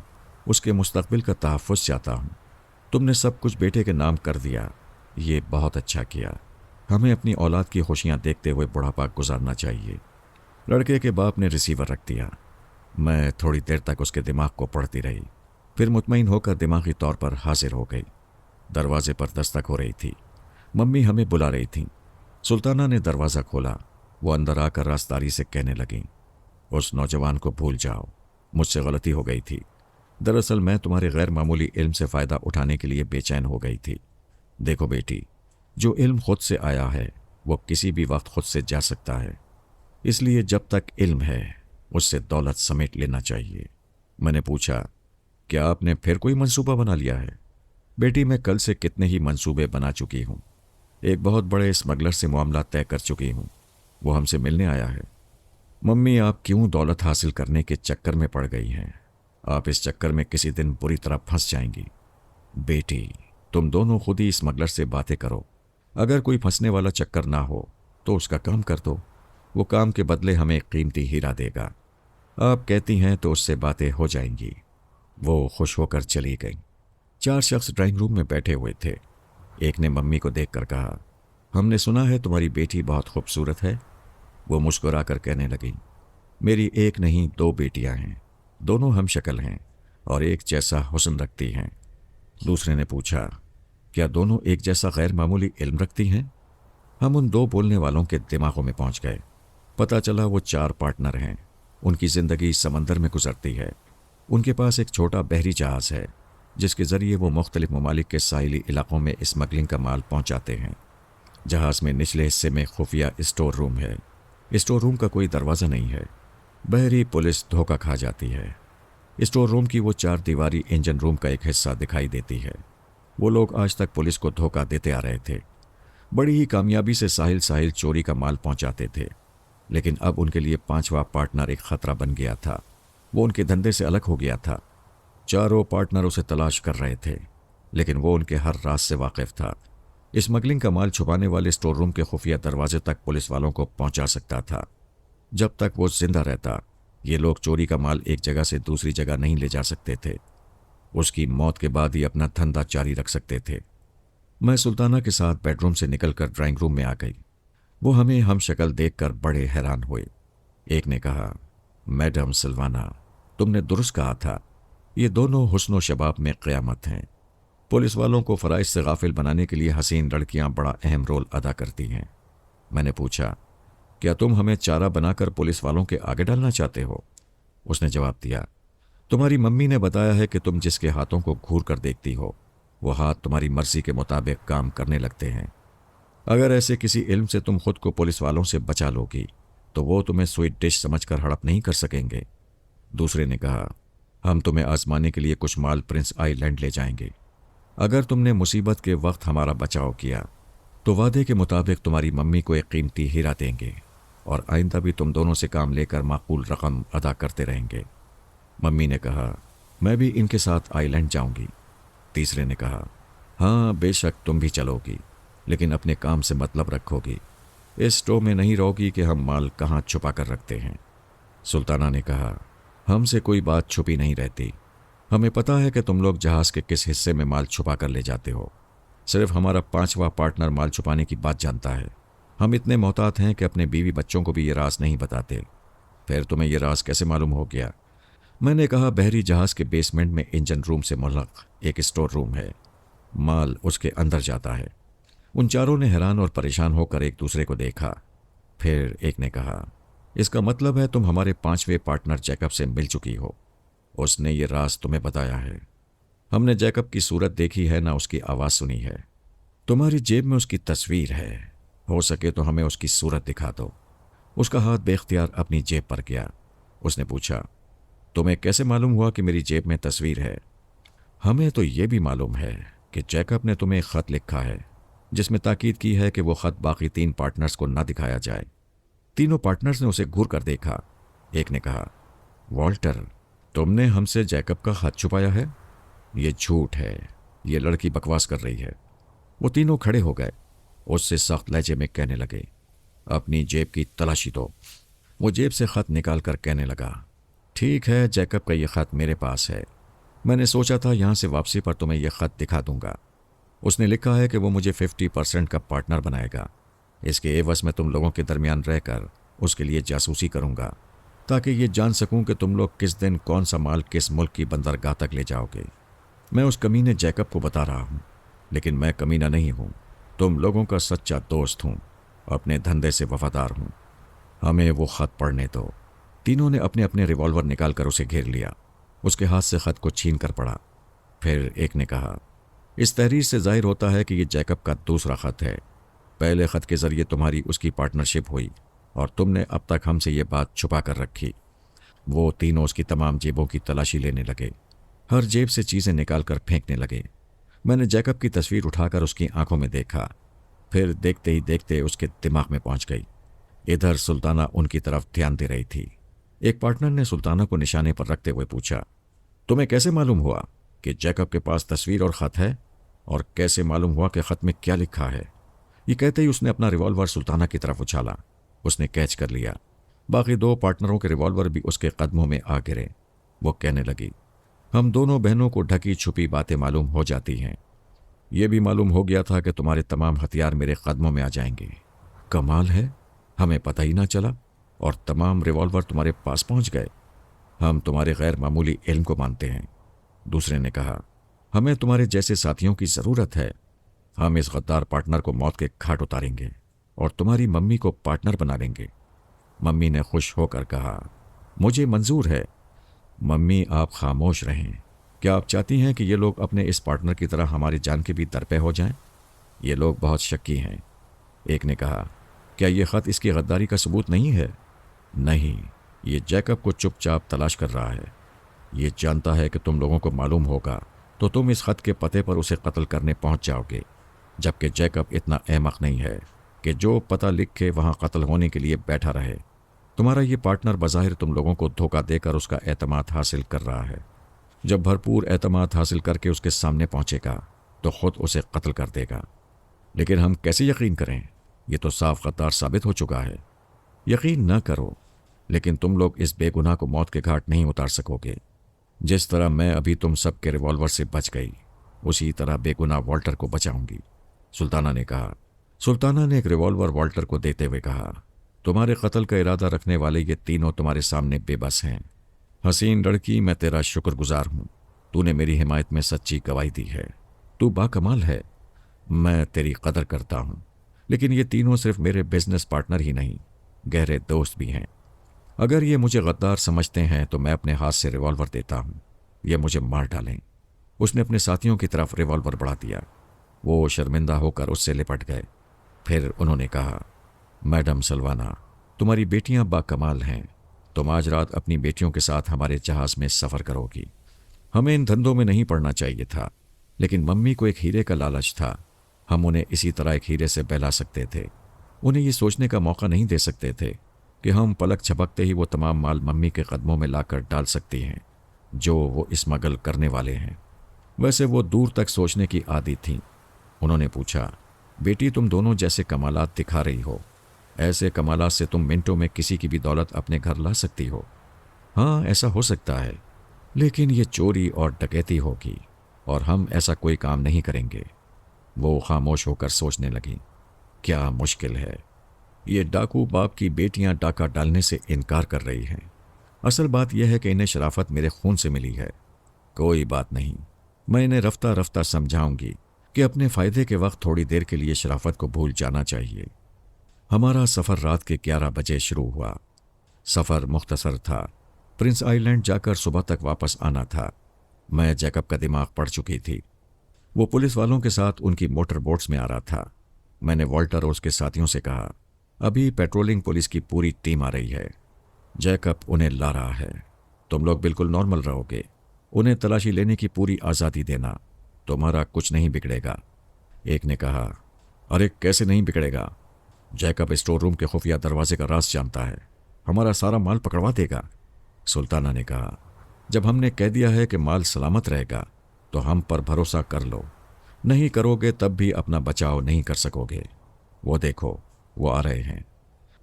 उसके मुस्तकबिल का तहफ़्फ़ुज़ चाहता हूँ। तुमने सब कुछ बेटे के नाम कर दिया, ये बहुत अच्छा किया। हमें अपनी औलाद की खुशियाँ देखते हुए बुढ़ापा गुजारना चाहिए। लड़के के बाप ने रिसीवर रख दिया। मैं थोड़ी देर तक उसके दिमाग को पढ़ती रही, फिर मुतमईन होकर दिमागी तौर पर हाजिर हो गई। दरवाजे पर दस्तक हो रही थी। मम्मी हमें बुला रही थीं। सुल्ताना ने दरवाज़ा खोला। वो अंदर आकर रास्तारी से कहने लगी, उस नौजवान को भूल जाओ, मुझसे गलती हो गई थी। दरअसल मैं तुम्हारे गैर मामूली इल्म से फ़ायदा उठाने के लिए बेचैन हो गई थी। देखो बेटी, जो इल्म खुद से आया है वो किसी भी वक्त खुद से जा सकता है, इसलिए जब तक इल्म है उससे दौलत समेट लेना चाहिए। मैंने पूछा, क्या आपने फिर कोई मंसूबा बना लिया है? बेटी, मैं कल से कितने ही मंसूबे बना चुकी हूँ। एक बहुत बड़े स्मगलर से मामला तय कर चुकी हूँ, वो हमसे मिलने आया है। मम्मी, आप क्यों दौलत हासिल करने के चक्कर में पड़ गई हैं? आप इस चक्कर में किसी दिन बुरी तरह फंस जाएंगी। बेटी, तुम दोनों खुद ही स्मगलर से बातें करो। अगर कोई फंसने वाला चक्कर ना हो तो उसका काम कर दो। वो काम के बदले हमें कीमती हीरा देगा। आप कहती हैं तो उससे बातें हो जाएंगी। वो खुश होकर चली गई। 4 शख्स ड्राइंग रूम में बैठे हुए थे। एक ने मम्मी को देखकर कहा, हमने सुना है तुम्हारी बेटी बहुत खूबसूरत है। वो मुस्कुराकर कहने लगी, मेरी एक नहीं 2 बेटियां हैं, दोनों हम शक्ल हैं और एक जैसा हुस्न रखती हैं। दूसरे ने पूछा, क्या दोनों एक जैसा गैर मामूली इल्म रखती हैं? हम उन 2 बोलने वालों के दिमागों में पहुंच गए। पता चला वो 4 पार्टनर हैं। उनकी ज़िंदगी समंदर में गुजरती है। उनके पास एक छोटा बहरी जहाज़ है जिसके ज़रिए वो मुख्तलिफ ममालिक के साहिली इलाक़ों में स्मगलिंग का माल पहुंचाते हैं। जहाज़ में निचले हिस्से में खुफिया स्टोर रूम है। स्टोर रूम का कोई दरवाज़ा नहीं है। बहरी पुलिस धोखा खा जाती है। स्टोर रूम की वो 4 दीवारी इंजन रूम का एक हिस्सा दिखाई देती है। वो लोग आज तक पुलिस को धोखा देते आ रहे थे। बड़ी ही कामयाबी से साहिल साहिल चोरी का माल पहुंचाते थे, लेकिन अब उनके लिए 5वां पार्टनर एक खतरा बन गया था। वो उनके धंधे से अलग हो गया था। चारों पार्टनर उसे तलाश कर रहे थे, लेकिन वो उनके हर राज से वाकिफ था। स्मगलिंग का माल छुपाने वाले स्टोर रूम के खुफिया दरवाजे तक पुलिस वालों को पहुंचा सकता था। जब तक वो जिंदा रहता ये लोग चोरी का माल एक जगह से दूसरी जगह नहीं ले जा सकते थे। उसकी मौत के बाद ही अपना धंधा जारी रख सकते थे। मैं सुल्ताना के साथ बेडरूम से निकलकर ड्राइंग रूम में आ गई। वो हमें हम शक्ल देखकर बड़े हैरान हुए। एक ने कहा, मैडम सिल्वाना, तुमने दुरुस्त कहा था, ये दोनों हुस्न शबाब में क़यामत हैं। पुलिस वालों को फ़राइज़ से गाफिल बनाने के लिए हसीन लड़कियां बड़ा अहम रोल अदा करती हैं। मैंने पूछा, क्या तुम हमें चारा बनाकर पुलिस वालों के आगे डालना चाहते हो? उसने जवाब दिया, तुम्हारी मम्मी ने बताया है कि तुम जिसके हाथों को घूर कर देखती हो वो हाथ तुम्हारी मर्जी के मुताबिक काम करने लगते हैं। अगर ऐसे किसी इल्म से तुम खुद को पुलिस वालों से बचा लोगी तो वो तुम्हें स्वीट डिश समझकर हड़प नहीं कर सकेंगे। दूसरे ने कहा, हम तुम्हें आजमाने के लिए कुछ माल प्रिंस आइलैंड ले जाएंगे। अगर तुमने मुसीबत के वक्त हमारा बचाव किया तो वादे के मुताबिक तुम्हारी मम्मी को एक कीमती हीरा देंगे और आइंदा भी तुम दोनों से काम लेकर माकूल रकम अदा करते रहेंगे। मम्मी ने कहा, मैं भी इनके साथ आइलैंड जाऊंगी। तीसरे ने कहा, हाँ बेशक तुम भी चलोगी, लेकिन अपने काम से मतलब रखोगी। इस स्टोव में नहीं रहोगी कि हम माल कहाँ छुपा कर रखते हैं। सुल्ताना ने कहा, हमसे कोई बात छुपी नहीं रहती। हमें पता है कि तुम लोग जहाज़ के किस हिस्से में माल छुपा कर ले जाते हो। सिर्फ हमारा 5वां पार्टनर माल छुपाने की बात जानता है। हम इतने मोहतात हैं कि अपने बीवी बच्चों को भी ये राज नहीं बताते। फिर तुम्हें ये राज कैसे मालूम हो गया? मैंने कहा, बहरी जहाज़ के बेसमेंट में इंजन रूम से मुल्हक एक स्टोर रूम है, माल उसके अंदर जाता है। उन चारों ने हैरान और परेशान होकर एक दूसरे को देखा। फिर एक ने कहा, इसका मतलब है तुम हमारे 5वें पार्टनर जैकब से मिल चुकी हो। उसने ये राज तुम्हें बताया है। हमने जैकब की सूरत देखी है, ना उसकी आवाज़ सुनी है। तुम्हारी जेब में उसकी तस्वीर है, हो सके तो हमें उसकी सूरत दिखा दो। उसका हाथ बेख्तियार अपनी जेब पर गया। उसने पूछा, तुम्हें कैसे मालूम हुआ कि मेरी जेब में तस्वीर है? हमें तो ये भी मालूम है कि जैकब ने तुम्हें एक ख़त लिखा है जिसमें ताकीद की है कि वो ख़त बाकी 3 पार्टनर्स को ना दिखाया जाए। तीनों पार्टनर्स ने उसे घूर कर देखा। एक ने कहा, वॉल्टर, तुमने हमसे जैकब का ख़त छुपाया है? ये झूठ है, ये लड़की बकवास कर रही है। वो तीनों खड़े हो गए। उससे सख्त लहजे में कहने लगे, अपनी जेब की तलाशी दो। वो जेब से ख़त निकाल कर कहने लगा, ठीक है, जैकब का ये ख़त मेरे पास है। मैंने सोचा था यहाँ से वापसी पर तुम्हें यह ख़त दिखा दूंगा। उसने लिखा है कि वो मुझे 50% का पार्टनर बनाएगा। इसके एवज में तुम लोगों के दरमियान रहकर उसके लिए जासूसी करूंगा ताकि ये जान सकूं कि तुम लोग किस दिन कौन सा माल किस मुल्क की बंदरगाह तक ले जाओगे। मैं उस कमीने जैकब को बता रहा हूँ, लेकिन मैं कमीना नहीं हूँ। तुम लोगों का सच्चा दोस्त हूँ, अपने धंधे से वफादार हूँ। हमें वो ख़त पढ़ने दो। तीनों ने अपने अपने रिवॉल्वर निकालकर उसे घेर लिया। उसके हाथ से ख़त को छीन कर पड़ा। फिर एक ने कहा, इस तहरीर से जाहिर होता है कि ये जैकब का दूसरा ख़त है। पहले ख़त के ज़रिए तुम्हारी उसकी पार्टनरशिप हुई और तुमने अब तक हमसे ये बात छुपा कर रखी। वो तीनों उसकी तमाम जेबों की तलाशी लेने लगे, हर जेब से चीज़ें निकाल कर फेंकने लगे। मैंने जैकब की तस्वीर उठाकर उसकी आंखों में देखा, फिर देखते ही देखते उसके दिमाग में पहुंच गई। इधर सुल्ताना उनकी तरफ ध्यान दे रही थी। एक पार्टनर ने सुल्ताना को निशाने पर रखते हुए पूछा, तुम्हें कैसे मालूम हुआ कि जैकब के पास तस्वीर और ख़त है, और कैसे मालूम हुआ कि ख़त में क्या लिखा है? ये कहते ही उसने अपना रिवॉल्वर सुल्ताना की तरफ उछाला। उसने कैच कर लिया। बाकी 2 पार्टनरों के रिवॉल्वर भी उसके कदमों में आ गिरे। वो कहने लगी, हम दोनों बहनों को ढकी छुपी बातें मालूम हो जाती हैं। ये भी मालूम हो गया था कि तुम्हारे तमाम हथियार मेरे कदमों में आ जाएंगे। कमाल है, हमें पता ही ना चला और तमाम रिवॉल्वर तुम्हारे पास पहुंच गए। हम तुम्हारे गैर मामूली इल्म को मानते हैं। दूसरे ने कहा, हमें तुम्हारे जैसे साथियों की ज़रूरत है। हम इस गद्दार पार्टनर को मौत के घाट उतारेंगे और तुम्हारी मम्मी को पार्टनर बना लेंगे। मम्मी ने खुश होकर कहा, मुझे मंजूर है। मम्मी, आप खामोश रहें। क्या आप चाहती हैं कि ये लोग अपने इस पार्टनर की तरह हमारी जान के भी दरपे हो जाएं? ये लोग बहुत शक्की हैं। एक ने कहा, क्या ये ख़त इसकी गद्दारी का सबूत नहीं है? नहीं, ये जैकब को चुपचाप तलाश कर रहा है। ये जानता है कि तुम लोगों को मालूम होगा तो तुम इस ख़त के पते पर उसे कत्ल करने पहुंच जाओगे, जबकि जैकब इतना अहमक नहीं है कि जो पता लिख के वहाँ कत्ल होने के लिए बैठा रहे। तुम्हारा ये पार्टनर बज़ाहिर तुम लोगों को धोखा देकर उसका एतमाद हासिल कर रहा है। जब भरपूर एतमाद हासिल करके उसके सामने पहुंचेगा तो ख़ुद उसे कत्ल कर देगा। लेकिन हम कैसे यकीन करें? ये तो साफ गद्दार साबित हो चुका है। यकीन न करो, लेकिन तुम लोग इस बेगुनाह को मौत के घाट नहीं उतार सकोगे। जिस तरह मैं अभी तुम सब के रिवॉल्वर से बच गई, उसी तरह बेगुनाह वॉल्टर को बचाऊंगी, सुल्ताना ने कहा। सुल्ताना ने एक रिवॉल्वर वॉल्टर को देते हुए कहा, तुम्हारे कत्ल का इरादा रखने वाले ये तीनों तुम्हारे सामने बेबस हैं। हसीन लड़की, मैं तेरा शुक्रगुजार हूं। तूने मेरी हिमायत में सच्ची गवाही दी है। तू बाकमाल है, मैं तेरी कदर करता हूं। लेकिन ये तीनों सिर्फ मेरे बिजनेस पार्टनर ही नहीं, गहरे दोस्त भी हैं। अगर ये मुझे गद्दार समझते हैं तो मैं अपने हाथ से रिवॉल्वर देता हूं, ये मुझे मार डालें। उसने अपने साथियों की तरफ रिवॉल्वर बढ़ा दिया। वो शर्मिंदा होकर उससे लिपट गए। फिर उन्होंने कहा, मैडम सलवाना, तुम्हारी बेटियां बाकमाल हैं। तुम आज रात अपनी बेटियों के साथ हमारे जहाज में सफ़र करोगी। हमें इन धंधों में नहीं पड़ना चाहिए था, लेकिन मम्मी को एक हीरे का लालच था। हम उन्हें इसी तरह एक हीरे से बहला सकते थे। उन्हें ये सोचने का मौका नहीं दे सकते थे कि हम पलक झपकते ही वो तमाम माल मम्मी के कदमों में लाकर डाल सकती हैं जो वो स्मगल करने वाले हैं। वैसे वो दूर तक सोचने की आदी थीं। उन्होंने पूछा, बेटी, तुम दोनों जैसे कमालात दिखा रही हो, ऐसे कमालात से तुम मिनटों में किसी की भी दौलत अपने घर ला सकती हो। हाँ, ऐसा हो सकता है, लेकिन ये चोरी और डकैती होगी और हम ऐसा कोई काम नहीं करेंगे। वो खामोश होकर सोचने लगी, क्या मुश्किल है। ये डाकू बाप की बेटियां डाका डालने से इनकार कर रही हैं। असल बात यह है कि इन्हें शराफत मेरे खून से मिली है। कोई बात नहीं, मैं इन्हें रफ्ता रफ्ता समझाऊंगी कि अपने फ़ायदे के वक्त थोड़ी देर के लिए शराफत को भूल जाना चाहिए। हमारा सफ़र रात के 11 बजे शुरू हुआ। सफ़र मुख्तसर था। प्रिंस आइलैंड जाकर सुबह तक वापस आना था। मैं जैकब का दिमाग पड़ चुकी थी। वो पुलिस वालों के साथ उनकी मोटर बोट्स में आ रहा था। मैंने वॉल्टर और उसके साथियों से कहा, अभी पेट्रोलिंग पुलिस की पूरी टीम आ रही है। जैकब उन्हें ला रहा है। तुम लोग बिल्कुल नॉर्मल रहोगे। उन्हें तलाशी लेने की पूरी आज़ादी देना। तुम्हारा कुछ नहीं बिगड़ेगा। एक ने कहा, अरे कैसे नहीं बिगड़ेगा? जैकब स्टोर रूम के खुफिया दरवाजे का राज जानता है, हमारा सारा माल पकड़वा देगा। सुल्ताना ने कहा, जब हमने कह दिया है कि माल सलामत रहेगा तो हम पर भरोसा कर लो। नहीं करोगे तब भी अपना बचाव नहीं कर सकोगे। वो देखो, वो आ रहे हैं।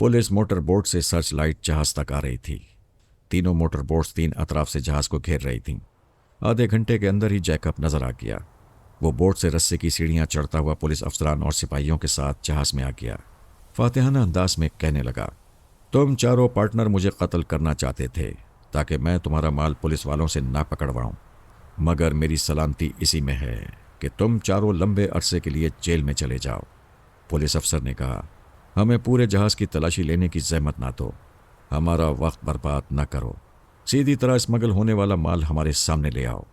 पुलिस मोटर बोट से सर्च लाइट जहाज तक आ रही थी। तीनों मोटर बोट्स तीन अतराफ से जहाज को घेर रही थीं। आधे घंटे के अंदर ही जैकब नजर आ गया। वो बोट से रस्से की सीढ़ियां चढ़ता हुआ पुलिस अफसरान और सिपाहियों के साथ जहाज में आ गया। फातिहाना अंदाज में कहने लगा, तुम चारों पार्टनर मुझे कत्ल करना चाहते थे ताकि मैं तुम्हारा माल पुलिस वालों से ना पकड़वाऊं, मगर मेरी सलामती इसी में है कि तुम चारों लंबे अरसे के लिए जेल में चले जाओ। पुलिस अफसर ने कहा, हमें पूरे जहाज की तलाशी लेने की जहमत ना दो। हमारा वक्त बर्बाद न करो। सीधी तरह स्मगल होने वाला माल हमारे सामने ले आओ।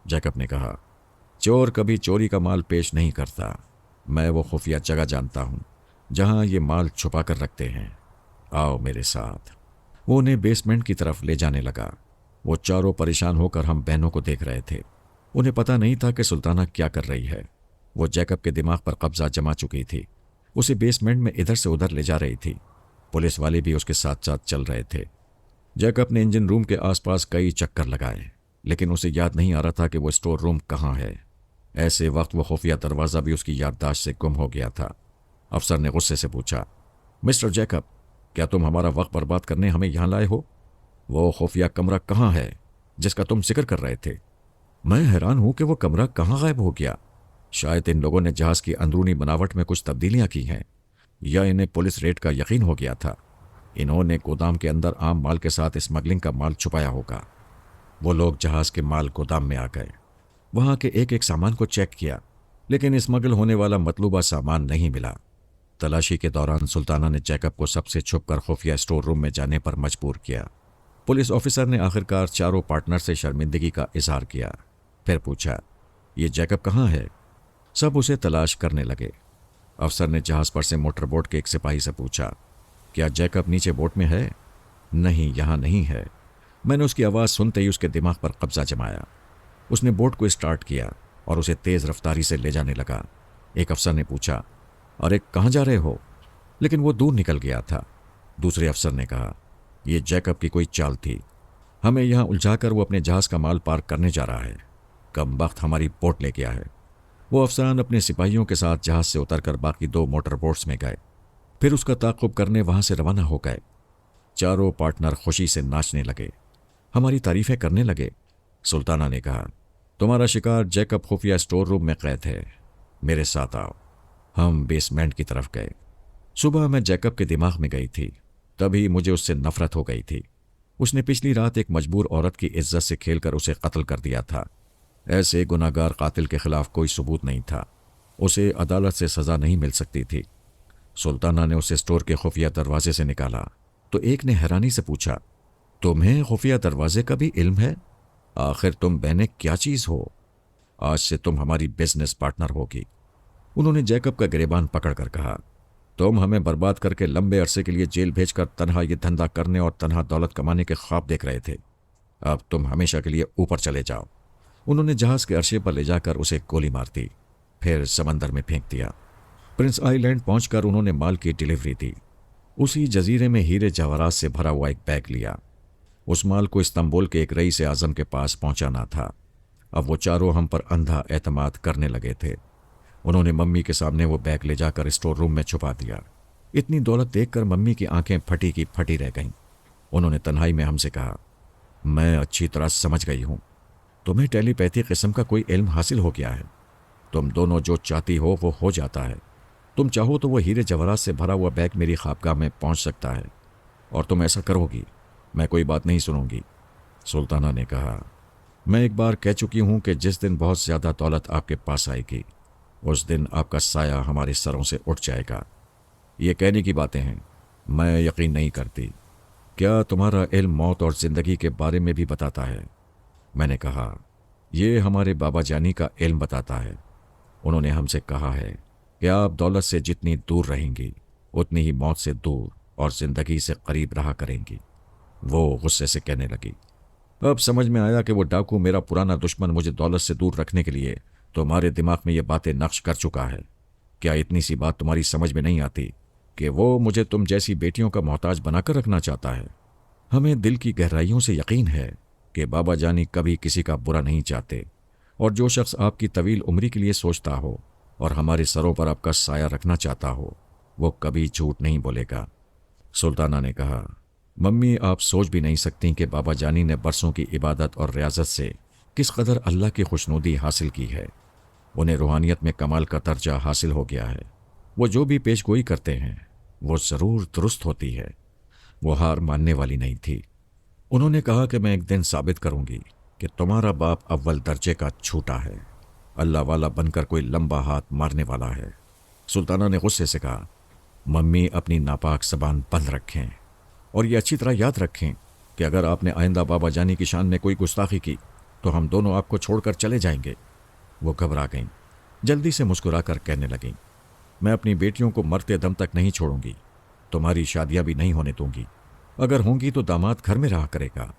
जैकब ने कहा, चोर कभी चोरी का माल पेश नहीं करता। मैं वो खुफिया जगह जानता हूँ जहाँ ये माल छुपा कर रखते हैं। आओ मेरे साथ। वो उन्हें बेसमेंट की तरफ ले जाने लगा। वो चारों परेशान होकर हम बहनों को देख रहे थे। उन्हें पता नहीं था कि सुल्ताना क्या कर रही है। वो जैकब के दिमाग पर कब्जा जमा चुकी थी। उसे बेसमेंट में इधर से उधर ले जा रही थी। पुलिस वाले भी उसके साथ साथ चल रहे थे। जैकब ने इंजन रूम के आसपास कई चक्कर लगाए, लेकिन उसे याद नहीं आ रहा था कि वो स्टोर रूम कहाँ है। ऐसे वक्त वो खुफिया दरवाज़ा भी उसकी याददाश्त से गुम हो गया था। अफसर ने गुस्से से पूछा, मिस्टर जैकब, क्या तुम हमारा वक्त बर्बाद करने हमें यहाँ लाए हो? वो खुफिया कमरा कहाँ है जिसका तुम जिक्र कर रहे थे? मैं हैरान हूं कि वो कमरा कहाँ गायब हो गया। शायद इन लोगों ने जहाज की अंदरूनी बनावट में कुछ तब्दीलियां की हैं, या इन्हें पुलिस रेड का यकीन हो गया था। इन्होंने गोदाम के अंदर आम माल के साथ स्मगलिंग का माल छुपाया होगा। वो लोग जहाज के माल गोदाम में आ गए। वहां के एक एक सामान को चेक किया, लेकिन स्मगल होने वाला मतलूबा सामान नहीं मिला। तलाशी के दौरान सुल्ताना ने जैकब को सबसे छुपकर खुफिया स्टोर रूम में जाने पर मजबूर किया। पुलिस ऑफिसर ने आखिरकार चारों पार्टनर से शर्मिंदगी का इजहार किया। फिर पूछा, ये जैकब कहाँ है? सब उसे तलाश करने लगे। अफसर ने जहाज पर से मोटर बोट के एक सिपाही से पूछा, क्या जैकब नीचे बोट में है? नहीं, यहाँ नहीं है। मैंने उसकी आवाज़ सुनते ही उसके दिमाग पर कब्जा जमाया। उसने बोट को स्टार्ट किया और उसे तेज़ रफ्तारी से ले जाने लगा। एक अफसर ने पूछा, अरे कहाँ जा रहे हो? लेकिन वो दूर निकल गया था। दूसरे अफसर ने कहा, यह जैकब की कोई चाल थी। हमें यहाँ उलझाकर वो अपने जहाज का माल पार करने जा रहा है। कम वक्त हमारी बोट ले गया है। वो अफसरान अपने सिपाहियों के साथ जहाज से उतरकर बाकी दो मोटर बोट्स में गए, फिर उसका ताक़ुब करने वहां से रवाना हो गए। चारों पार्टनर खुशी से नाचने लगे, हमारी तारीफें करने लगे। सुल्ताना ने कहा, तुम्हारा शिकार जैकब खुफिया स्टोर रूम में कैद है, मेरे साथ आओ। हम बेसमेंट की तरफ गए। सुबह मैं जैकब के दिमाग में गई थी, तभी मुझे उससे नफरत हो गई थी। उसने पिछली रात एक मजबूर औरत की इज्जत से खेलकर उसे कत्ल कर दिया था। ऐसे गुनाहगार कातिल के खिलाफ कोई सबूत नहीं था, उसे अदालत से सजा नहीं मिल सकती थी। सुल्ताना ने उसे स्टोर के खुफिया दरवाजे से निकाला तो एक ने हैरानी से पूछा, तुम्हें खुफिया दरवाजे का भी इल्म है? आखिर तुम बहनें क्या चीज हो? आज से तुम हमारी बिजनेस पार्टनर होगी। उन्होंने जैकब का गिरेबान पकड़कर कहा, तुम हमें बर्बाद करके लंबे अरसे के लिए जेल भेजकर तन्हा ये धंधा करने और तन्हा दौलत कमाने के ख्वाब देख रहे थे। अब तुम हमेशा के लिए ऊपर चले जाओ। उन्होंने जहाज के अर्शे पर ले जाकर उसे गोली मार दी, फिर समंदर में फेंक दिया। प्रिंस आइलैंड पहुंचकर उन्होंने माल की डिलीवरी दी। उसी जजीरे में हीरे जवाहरात से भरा हुआ एक बैग लिया। उस माल को इस्तांबुल के एक रईस आजम के पास पहुंचाना था। अब वो चारों हम पर अंधा एतमाद करने लगे थे। उन्होंने मम्मी के सामने वो बैग ले जाकर स्टोर रूम में छुपा दिया। इतनी दौलत देखकर मम्मी की आंखें फटी की फटी रह गईं। उन्होंने तन्हाई में हमसे कहा, मैं अच्छी तरह समझ गई हूं, तुम्हें टेलीपैथी किस्म का कोई इल्म हासिल हो गया है। तुम दोनों जो चाहती हो वो हो जाता है। तुम चाहो तो वो हीरे जवाहरात से भरा हुआ बैग मेरी ख्वाबगाह में पहुंच सकता है, और तुम ऐसा करोगी, मैं कोई बात नहीं सुनूंगी। सुल्ताना ने कहा, मैं एक बार कह चुकी हूं कि जिस दिन बहुत ज्यादा दौलत आपके पास आएगी, उस दिन आपका साया हमारे सरों से उठ जाएगा। ये कहने की बातें हैं, मैं यकीन नहीं करती। क्या तुम्हारा इल्म मौत और जिंदगी के बारे में भी बताता है? मैंने कहा, ये हमारे बाबा जानी का इल्म बताता है। उन्होंने हमसे कहा है कि आप दौलत से जितनी दूर रहेंगी, उतनी ही मौत से दूर और जिंदगी से करीब रहा करेंगी। वो गुस्से से कहने लगी, अब समझ में आया कि वो डाकू मेरा पुराना दुश्मन मुझे दौलत से दूर रखने के लिए तुम्हारे दिमाग में ये बातें नक्श कर चुका है। क्या इतनी सी बात तुम्हारी समझ में नहीं आती कि वो मुझे तुम जैसी बेटियों का मोहताज बनाकर रखना चाहता है? हमें दिल की गहराइयों से यकीन है कि बाबा जानी कभी किसी का बुरा नहीं चाहते, और जो शख्स आपकी तवील उम्री के लिए सोचता हो और हमारे सरों पर आपका साया रखना चाहता हो, वो कभी झूठ नहीं बोलेगा। सुल्ताना ने कहा, मम्मी, आप सोच भी नहीं सकती कि बाबा जानी ने बरसों की इबादत और रियाजत से किस कदर अल्लाह की खुशनुदी हासिल की है। उन्हें रूहानियत में कमाल का दर्जा हासिल हो गया है। वो जो भी पेशगोई करते हैं वो ज़रूर दुरुस्त होती है। वो हार मानने वाली नहीं थी। उन्होंने कहा कि मैं एक दिन साबित करूंगी कि तुम्हारा बाप अव्वल दर्जे का झूठा है, अल्लाह वाला बनकर कोई लंबा हाथ मारने वाला है। सुल्ताना ने गुस्से से कहा, मम्मी, अपनी नापाक ज़बान बंद रखें, और ये अच्छी तरह याद रखें कि अगर आपने आइंदा बाबा जानी की शान में कोई गुस्ताखी की तो हम दोनों आपको छोड़कर चले जाएंगे। वो घबरा गईं, जल्दी से मुस्कुराकर कहने लगीं, मैं अपनी बेटियों को मरते दम तक नहीं छोड़ूंगी, तुम्हारी शादियां भी नहीं होने दूंगी। अगर होंगी तो दामाद घर में रहा करेगा।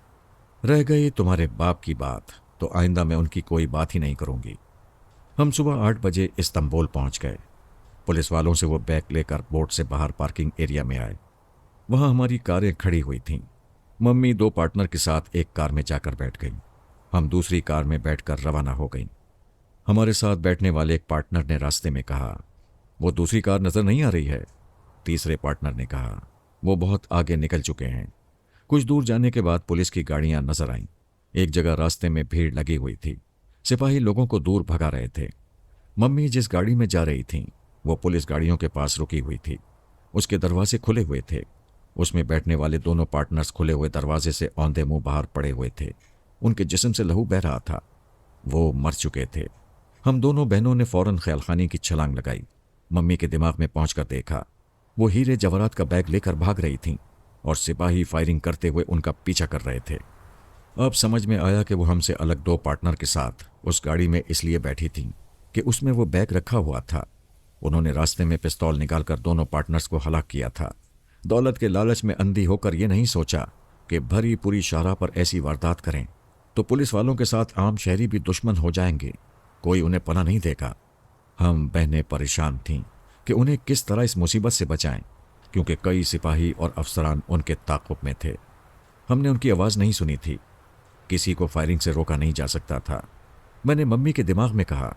रह गई तुम्हारे बाप की बात, तो आइंदा मैं उनकी कोई बात ही नहीं करूंगी। हम सुबह 8 बजे इस्तांबुल पहुंच गए। पुलिस वालों से वो बैग लेकर बोट से बाहर पार्किंग एरिया में आए। वहां हमारी कारें खड़ी हुई थीं। मम्मी 2 पार्टनर के साथ एक कार में जाकर बैठ गई। हम दूसरी कार में बैठकर रवाना हो गईं। हमारे साथ बैठने वाले एक पार्टनर ने रास्ते में कहा, वो दूसरी कार नजर नहीं आ रही है। तीसरे पार्टनर ने कहा, वो बहुत आगे निकल चुके हैं। कुछ दूर जाने के बाद पुलिस की गाड़ियां नजर आईं। एक जगह रास्ते में भीड़ लगी हुई थी। सिपाही लोगों को दूर भगा रहे थे। मम्मी जिस गाड़ी में जा रही थीं, वो पुलिस गाड़ियों के पास रुकी हुई थी। उसके दरवाजे खुले हुए थे। उसमें बैठने वाले दोनों पार्टनर्स खुले हुए दरवाजे से औंधे मुंह बाहर पड़े हुए थे। उनके जिस्म से लहू बह रहा था। वो मर चुके थे। हम दोनों बहनों ने फौरन ख्यालखानी की छलांग लगाई। मम्मी के दिमाग में पहुंचकर देखा, वो हीरे जवाहरात का बैग लेकर भाग रही थीं और सिपाही फायरिंग करते हुए उनका पीछा कर रहे थे। अब समझ में आया कि वो हमसे अलग 2 पार्टनर के साथ उस गाड़ी में इसलिए बैठी थीं कि उसमें वो बैग रखा हुआ था। उन्होंने रास्ते में पिस्तौल निकालकर दोनों पार्टनर्स को हलाक किया था। दौलत के लालच में अंधी होकर ये नहीं सोचा कि भरी पूरी शाहराह पर ऐसी वारदात करें तो पुलिस वालों के साथ आम शहरी भी दुश्मन हो जाएंगे, कोई उन्हें पनाह नहीं देगा। हम बहनें परेशान थीं कि उन्हें किस तरह इस मुसीबत से बचाएं, क्योंकि कई सिपाही और अफसरान उनके ताक़ुब में थे। हमने उनकी आवाज़ नहीं सुनी थी। किसी को फायरिंग से रोका नहीं जा सकता था। मैंने मम्मी के दिमाग में कहा,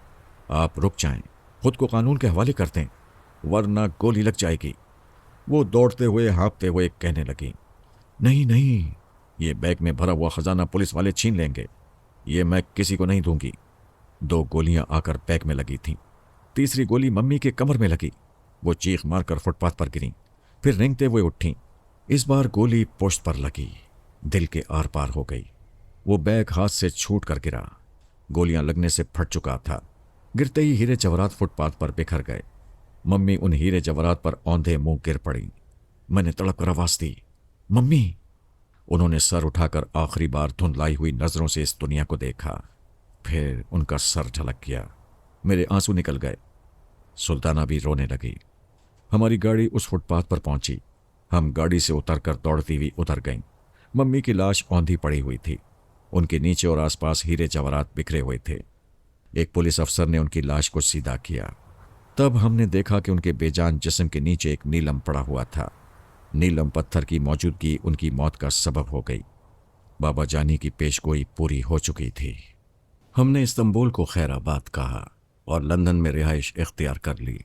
आप रुक जाएं, खुद को कानून के हवाले कर दें, वरना गोली लग जाएगी। वो दौड़ते हुए हाँफते हुए कहने लगी, नहीं नहीं, ये बैग में भरा हुआ खजाना पुलिस वाले छीन लेंगे, ये मैं किसी को नहीं दूंगी। 2 गोलियां आकर बैग में लगी थीं। तीसरी गोली मम्मी के कमर में लगी। वो चीख मारकर फुटपाथ पर गिरी, फिर रेंगते हुए उठी। इस बार गोली पोस्ट पर लगी, दिल के आर पार हो गई। वो बैग हाथ से छूट कर गिरा। गोलियां लगने से फट चुका था। गिरते ही हीरे जवाहरात फुटपाथ पर बिखर गए। मम्मी उन हीरे जवाहरात पर औंधे मुंह गिर पड़ी। मैंने तड़प कर आवाज दी, मम्मी। उन्होंने सर उठाकर आखिरी बार धुंधलाई हुई नजरों से इस दुनिया को देखा, फिर उनका सर ढलक गया। मेरे आंसू निकल गए। सुल्ताना भी रोने लगी। हमारी गाड़ी उस फुटपाथ पर पहुंची। हम गाड़ी से उतरकर दौड़ती हुई उतर गईं। मम्मी की लाश औंधी पड़ी हुई थी। उनके नीचे और आसपास हीरे जवाहरात बिखरे हुए थे। एक पुलिस अफसर ने उनकी लाश को सीधा किया। तब हमने देखा कि उनके बेजान जिस्म के नीचे एक नीलम पड़ा हुआ था। नीलम पत्थर की मौजूदगी उनकी मौत का सबब हो गई। बाबा जानी की पेशगोई पूरी हो चुकी थी। हमने इस्तांबुल को खैराबाद कहा और लंदन में रिहाइश इख्तियार कर ली।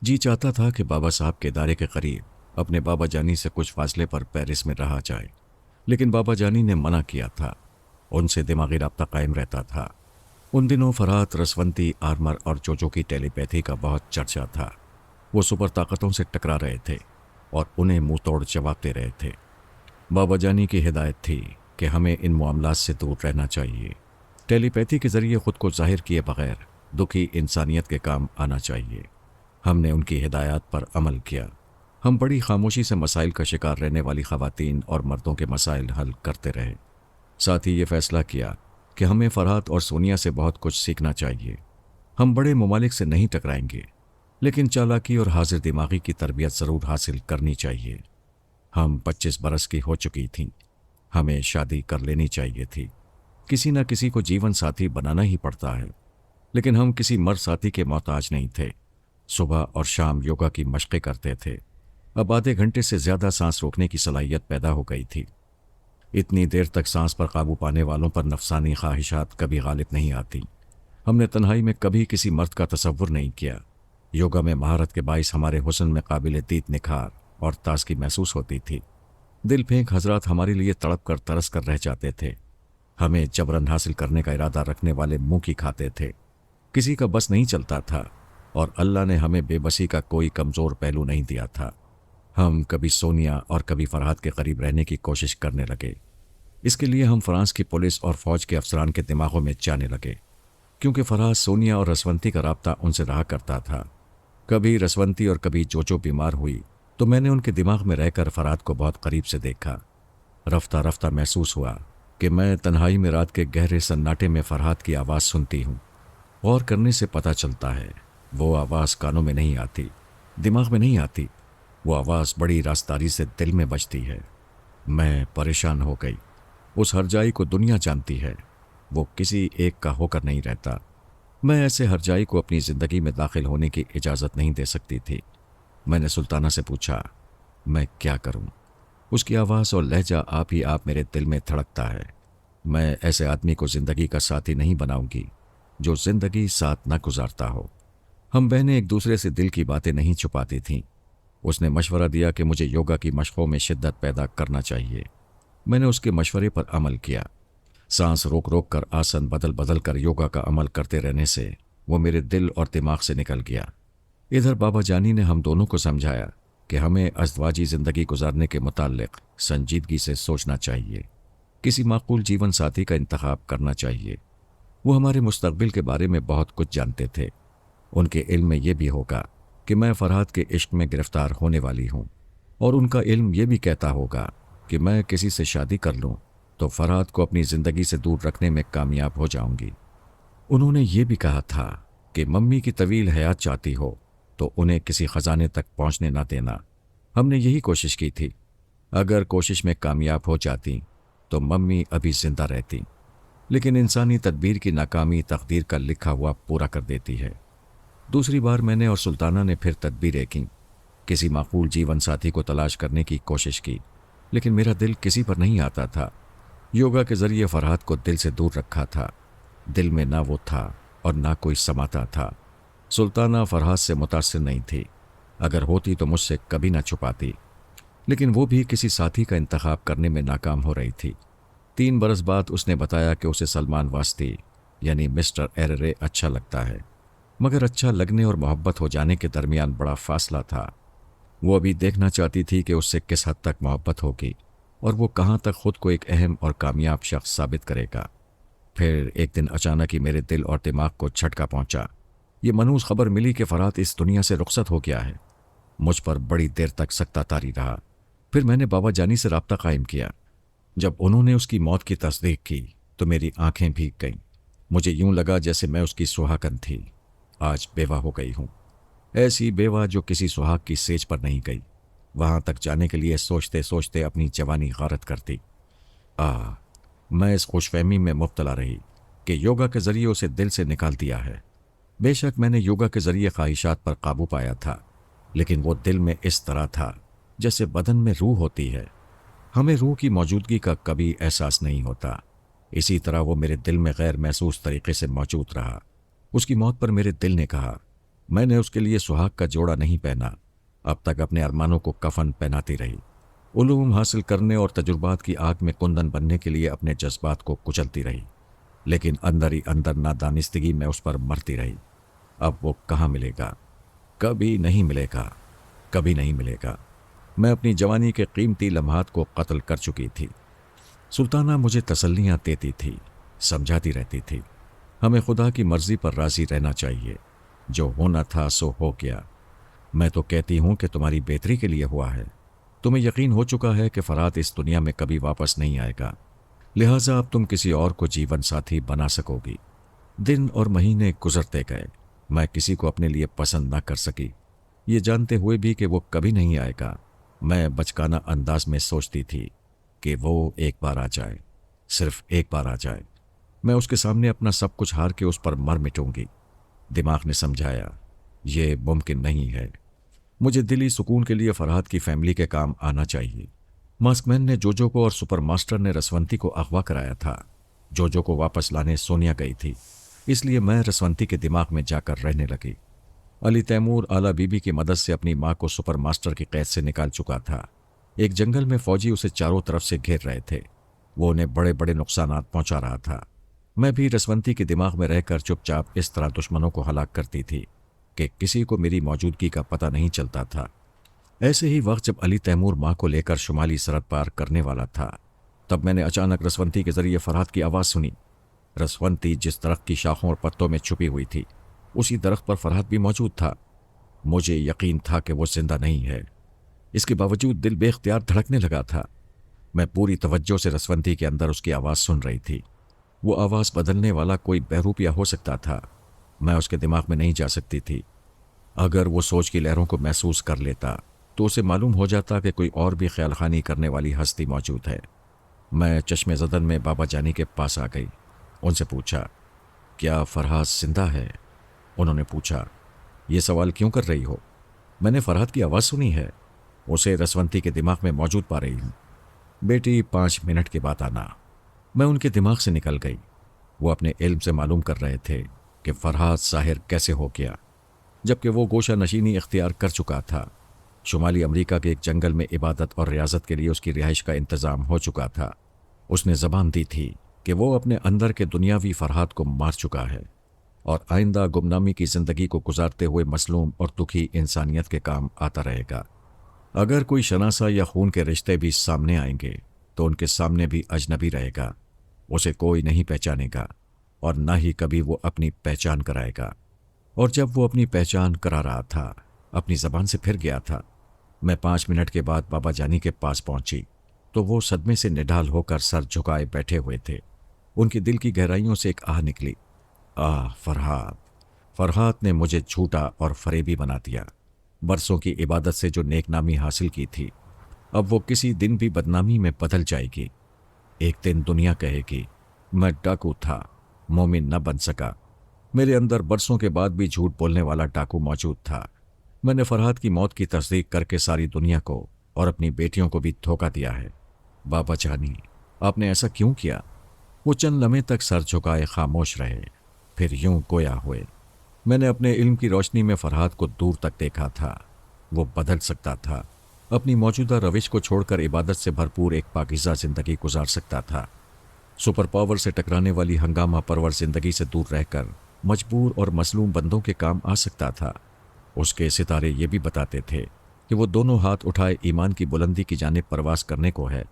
जी चाहता था कि बाबा साहब के दायरे के करीब अपने बाबा जानी से कुछ फासले पर पेरिस में रहा जाए, लेकिन बाबा जानी ने मना किया था। उनसे दिमागी राब्ता कायम रहता था। उन दिनों फरहात, रसवंती, आर्मर और जोजो की टेलीपैथी का बहुत चर्चा था। वो सुपर ताकतों से टकरा रहे थे और उन्हें मुंह तोड़ जवाब दे रहे थे। बाबा जानी की हिदायत थी कि हमें इन मामलात से दूर रहना चाहिए। टेलीपैथी के जरिए खुद को जाहिर किए बगैर दुखी इंसानियत के काम आना चाहिए। हमने उनकी हिदायत पर अमल किया। हम बड़ी खामोशी से मसाइल का शिकार रहने वाली खवातीन और मर्दों के मसाइल हल करते रहे। साथ ही ये फैसला किया कि हमें फरहात और सोनिया से बहुत कुछ सीखना चाहिए। हम बड़े ममालिक से नहीं टकराएंगे, लेकिन चालाकी और हाजिर दिमागी की तरबियत ज़रूर हासिल करनी चाहिए। हम 25 बरस की हो चुकी थीं। हमें शादी कर लेनी चाहिए थी। किसी न किसी को जीवन साथी बनाना ही पड़ता है, लेकिन हम किसी मर्द साथी के मोहताज नहीं थे। सुबह और शाम योगा की मशक़ें करते थे। अब आधे घंटे से ज़्यादा सांस रोकने की सलाहियत पैदा हो गई थी। इतनी देर तक सांस पर काबू पाने वालों पर नफसानी ख्वाहिशात कभी गालिब नहीं आती। हमने तन्हाई में कभी किसी मर्द का तसव्वुर नहीं किया। योगा में महारत के बाइस हमारे हुस्न में काबिल दीद निखार और ताज़गी महसूस होती थी। दिल फेंक हजरात हमारे लिए तड़प कर तरस कर रह जाते थे। हमें जबरन हासिल करने का इरादा रखने वाले मुंह की खाते थे। किसी का बस नहीं चलता था और अल्लाह ने हमें बेबसी का कोई कमज़ोर पहलू नहीं दिया था। हम कभी सोनिया और कभी फरहात के करीब रहने की कोशिश करने लगे। इसके लिए हम फ्रांस की पुलिस और फौज के अफसरान के दिमागों में जाने लगे, क्योंकि फरहात, सोनिया और रसवंती का राब्ता उनसे रहा करता था। कभी रसवंती और कभी जोजो बीमार हुई तो मैंने उनके दिमाग में रहकर फरहात को बहुत करीब से देखा। रफ्ता रफ्ता महसूस हुआ कि मैं तन्हाई में रात के गहरे सन्नाटे में फरहात की आवाज़ सुनती हूँ। गौर करने से पता चलता है वो आवाज़ कानों में नहीं आती, दिमाग में नहीं आती। वो आवाज़ बड़ी रास्तारी से दिल में बजती है। मैं परेशान हो गई। उस हरजाई को दुनिया जानती है। वो किसी एक का होकर नहीं रहता। मैं ऐसे हरजाई को अपनी ज़िंदगी में दाखिल होने की इजाज़त नहीं दे सकती थी। मैंने सुल्ताना से पूछा, मैं क्या करूं? उसकी आवाज़ और लहजा आप ही आप मेरे दिल में धड़कता है। मैं ऐसे आदमी को ज़िंदगी का साथी नहीं बनाऊंगी जो ज़िंदगी साथ न गुजारता हो। हम बहनें एक दूसरे से दिल की बातें नहीं छुपाती थीं। उसने मशवरा दिया कि मुझे योगा की मशक़ों में शिद्दत पैदा करना चाहिए। मैंने उसके मशवरे पर अमल किया। सांस रोक रोक कर, आसन बदल बदल कर योगा का अमल करते रहने से वो मेरे दिल और दिमाग से निकल गया। इधर बाबा जानी ने हम दोनों को समझाया कि हमें अज़दवाजी ज़िंदगी गुजारने के मुताल्लिक़ संजीदगी से सोचना चाहिए। किसी माकूल जीवन साथी का इंतखाब करना चाहिए। वो हमारे मुस्तक़बिल के बारे में बहुत कुछ जानते थे। उनके इल्म में ये भी होगा कि मैं फरहात के इश्क में गिरफ्तार होने वाली हूँ, और उनका इल्म ये भी कहता होगा कि मैं किसी से शादी कर लूँ तो फरहात को अपनी ज़िंदगी से दूर रखने में कामयाब हो जाऊंगी। उन्होंने ये भी कहा था कि मम्मी की तवील हयात चाहती हो तो उन्हें किसी ख़जाने तक पहुँचने ना देना। हमने यही कोशिश की थी। अगर कोशिश में कामयाब हो जाती तो मम्मी अभी ज़िंदा रहती, लेकिन इंसानी तदबीर की नाकामी तकदीर का लिखा हुआ पूरा कर देती है। दूसरी बार मैंने और सुल्ताना ने फिर तदबीरें की। किसी माकूल जीवन साथी को तलाश करने की कोशिश की, लेकिन मेरा दिल किसी पर नहीं आता था। योगा के ज़रिए फरहात को दिल से दूर रखा था। दिल में ना वो था और ना कोई समाता था। सुल्ताना फरहात से मुतासिर नहीं थी। अगर होती तो मुझसे कभी ना छुपाती। لیکن وہ بھی کسی ساتھی کا انتخاب کرنے میں ناکام ہو رہی تھی۔ 3 برس بعد اس نے بتایا کہ اسے سلمان واسطی یعنی مسٹر ایررے اچھا لگتا ہے، مگر اچھا لگنے اور محبت ہو جانے کے درمیان بڑا فاصلہ تھا۔ وہ ابھی دیکھنا چاہتی تھی کہ اس سے کس حد تک محبت ہوگی اور وہ کہاں تک خود کو ایک اہم اور کامیاب شخص ثابت کرے گا۔ پھر ایک دن اچانک ہی میرے دل اور دماغ کو جھٹکا پہنچا۔ یہ منحوس خبر ملی کہ فرات اس دنیا سے رخصت ہو گیا ہے۔ مجھ پر بڑی دیر تک سکتہ طاری رہا۔ پھر میں نے بابا جانی سے رابطہ قائم کیا۔ جب انہوں نے اس کی موت کی تصدیق کی تو میری آنکھیں بھیگ گئیں۔ مجھے یوں لگا جیسے میں اس کی سہاگن تھی۔ آج بیوہ ہو گئی ہوں، ایسی بیوہ جو کسی سہاگ کی سیج پر نہیں گئی۔ وہاں تک جانے کے لیے سوچتے سوچتے اپنی جوانی غارت کرتی۔ میں اس خوش فہمی میں مبتلا رہی کہ یوگا کے ذریعے اسے دل سے نکال دیا ہے۔ بے شک میں نے یوگا کے ذریعے خواہشات پر قابو پایا تھا، لیکن وہ دل میں اس طرح تھا جیسے بدن میں روح ہوتی ہے۔ ہمیں روح کی موجودگی کا کبھی احساس نہیں ہوتا، اسی طرح وہ میرے دل میں غیر محسوس طریقے سے موجود رہا۔ اس کی موت پر میرے دل نے کہا، میں نے اس کے لیے سہاگ کا جوڑا نہیں پہنا، اب تک اپنے ارمانوں کو کفن پہناتی رہی، علوم حاصل کرنے اور تجربات کی آگ میں کندن بننے کے لیے اپنے جذبات کو کچلتی رہی، لیکن اندر ہی اندر نادانستگی میں اس پر مرتی رہی۔ اب وہ کہاں ملے گا؟ کبھی نہیں ملے گا، کبھی نہیں ملے گا۔ میں اپنی جوانی کے قیمتی لمحات کو قتل کر چکی تھی۔ سلطانہ مجھے تسلیاں دیتی تھی، سمجھاتی رہتی تھی، ہمیں خدا کی مرضی پر راضی رہنا چاہیے، جو ہونا تھا سو ہو گیا۔ میں تو کہتی ہوں کہ تمہاری بہتری کے لیے ہوا ہے۔ تمہیں یقین ہو چکا ہے کہ فرات اس دنیا میں کبھی واپس نہیں آئے گا، لہٰذا اب تم کسی اور کو جیون ساتھی بنا سکو گی۔ دن اور مہینے گزرتے گئے، میں کسی کو اپنے لیے پسند نہ کر سکی، یہ جانتے ہوئے بھی کہ وہ کبھی نہیں آئے گا۔ میں بچکانہ انداز میں سوچتی تھی کہ وہ ایک بار آ جائے، صرف ایک بار آ جائے، میں اس کے سامنے اپنا سب کچھ ہار کے اس پر مر مٹوں گی۔ دماغ نے سمجھایا یہ ممکن نہیں ہے، مجھے دلی سکون کے لیے فرحت کی فیملی کے کام آنا چاہیے۔ ماسک مین نے جوجو کو اور سپر ماسٹر نے رسونتی کو اغوا کرایا تھا۔ جوجو کو واپس لانے سونیا گئی تھی، اس لیے میں رسونتی کے دماغ میں جا کر رہنے لگی۔ علی تیمور اعلیٰ بی بی کی مدد سے اپنی ماں کو سپر ماسٹر کی قید سے نکال چکا تھا۔ ایک جنگل میں فوجی اسے چاروں طرف سے گھیر رہے تھے، وہ انہیں بڑے بڑے نقصانات پہنچا رہا تھا۔ میں بھی رسونتی کے دماغ میں رہ کر چپ چاپ اس طرح دشمنوں کو ہلاک کرتی تھی کہ کسی کو میری موجودگی کا پتہ نہیں چلتا تھا۔ ایسے ہی وقت جب علی تیمور ماں کو لے کر شمالی سرحد پار کرنے والا تھا، تب میں نے اچانک رسونتی کے ذریعے فرحت کی آواز سنی۔ رسونتی جس درخت کی شاخوں اور پتوں میں چھپی ہوئی تھی، اسی درخت پر فرحت بھی موجود تھا۔ مجھے یقین تھا کہ وہ زندہ نہیں ہے، اس کے باوجود دل بے اختیار دھڑکنے لگا تھا۔ میں پوری توجہ سے رسونتی کے اندر اس کی آواز سن رہی تھی۔ وہ آواز بدلنے والا کوئی بہروپیہ ہو سکتا تھا، میں اس کے دماغ میں نہیں جا سکتی تھی۔ اگر وہ سوچ کی لہروں کو محسوس کر لیتا تو اسے معلوم ہو جاتا کہ کوئی اور بھی خیال خانی کرنے والی ہستی موجود ہے۔ میں چشم زدن میں بابا جانی کے پاس آ گئی، ان سے پوچھا کیا فرحت زندہ ہے؟ انہوں نے پوچھا یہ سوال کیوں کر رہی ہو؟ میں نے فرحت کی آواز سنی ہے، اسے رسونتی کے دماغ میں موجود پا رہی ہوں۔ بیٹی 5 منٹ کے بعد آنا۔ میں ان کے دماغ سے نکل گئی۔ وہ اپنے علم سے معلوم کر رہے تھے کہ فرحت ظاہر کیسے ہو گیا، جبکہ وہ گوشہ نشینی اختیار کر چکا تھا۔ شمالی امریکہ کے ایک جنگل میں عبادت اور ریاضت کے لیے اس کی رہائش کا انتظام ہو چکا تھا۔ اس نے زبان دی تھی کہ وہ اپنے اندر کے دنیاوی فرحت کو مار چکا ہے اور آئندہ گمنامی کی زندگی کو گزارتے ہوئے مظلوم اور دکھی انسانیت کے کام آتا رہے گا۔ اگر کوئی شناسہ یا خون کے رشتے بھی سامنے آئیں گے تو ان کے سامنے بھی اجنبی رہے گا، اسے کوئی نہیں پہچانے گا اور نہ ہی کبھی وہ اپنی پہچان کرائے گا۔ اور جب وہ اپنی پہچان کرا رہا تھا، اپنی زبان سے پھر گیا تھا۔ میں 5 منٹ کے بعد بابا جانی کے پاس پہنچی تو وہ صدمے سے نڈال ہو کر سر جھکائے بیٹھے ہوئے تھے۔ ان کی دل کی گہرائیوں سے ایک آہ نکلی، فرحت نے مجھے جھوٹا اور فریبی بنا دیا۔ برسوں کی عبادت سے جو نیک نامی حاصل کی تھی، اب وہ کسی دن بھی بدنامی میں بدل جائے گی۔ ایک دن دنیا کہے گی میں ڈاکو تھا، مومن نہ بن سکا۔ میرے اندر برسوں کے بعد بھی جھوٹ بولنے والا ڈاکو موجود تھا۔ میں نے فرحت کی موت کی تصدیق کر کے ساری دنیا کو اور اپنی بیٹیوں کو بھی دھوکہ دیا ہے۔ بابا جانی، آپ نے ایسا کیوں کیا؟ وہ چند لمحے تک سر جھکائے خاموش رہے، پھر یوں گویا ہوئے، میں نے اپنے علم کی روشنی میں فرحت کو دور تک دیکھا تھا، وہ بدل سکتا تھا، अपनी मौजूदा रविश को छोड़कर इबादत से भरपूर एक पाकीज़ा ज़िंदगी गुजार सकता था। सुपर पावर से टकराने वाली हंगामा परवर ज़िंदगी से दूर रहकर मजबूर और मसलूम बंदों के काम आ सकता था। उसके सितारे ये भी बताते थे कि वो दोनों हाथ उठाए ईमान की बुलंदी की जानिब परवास करने को है,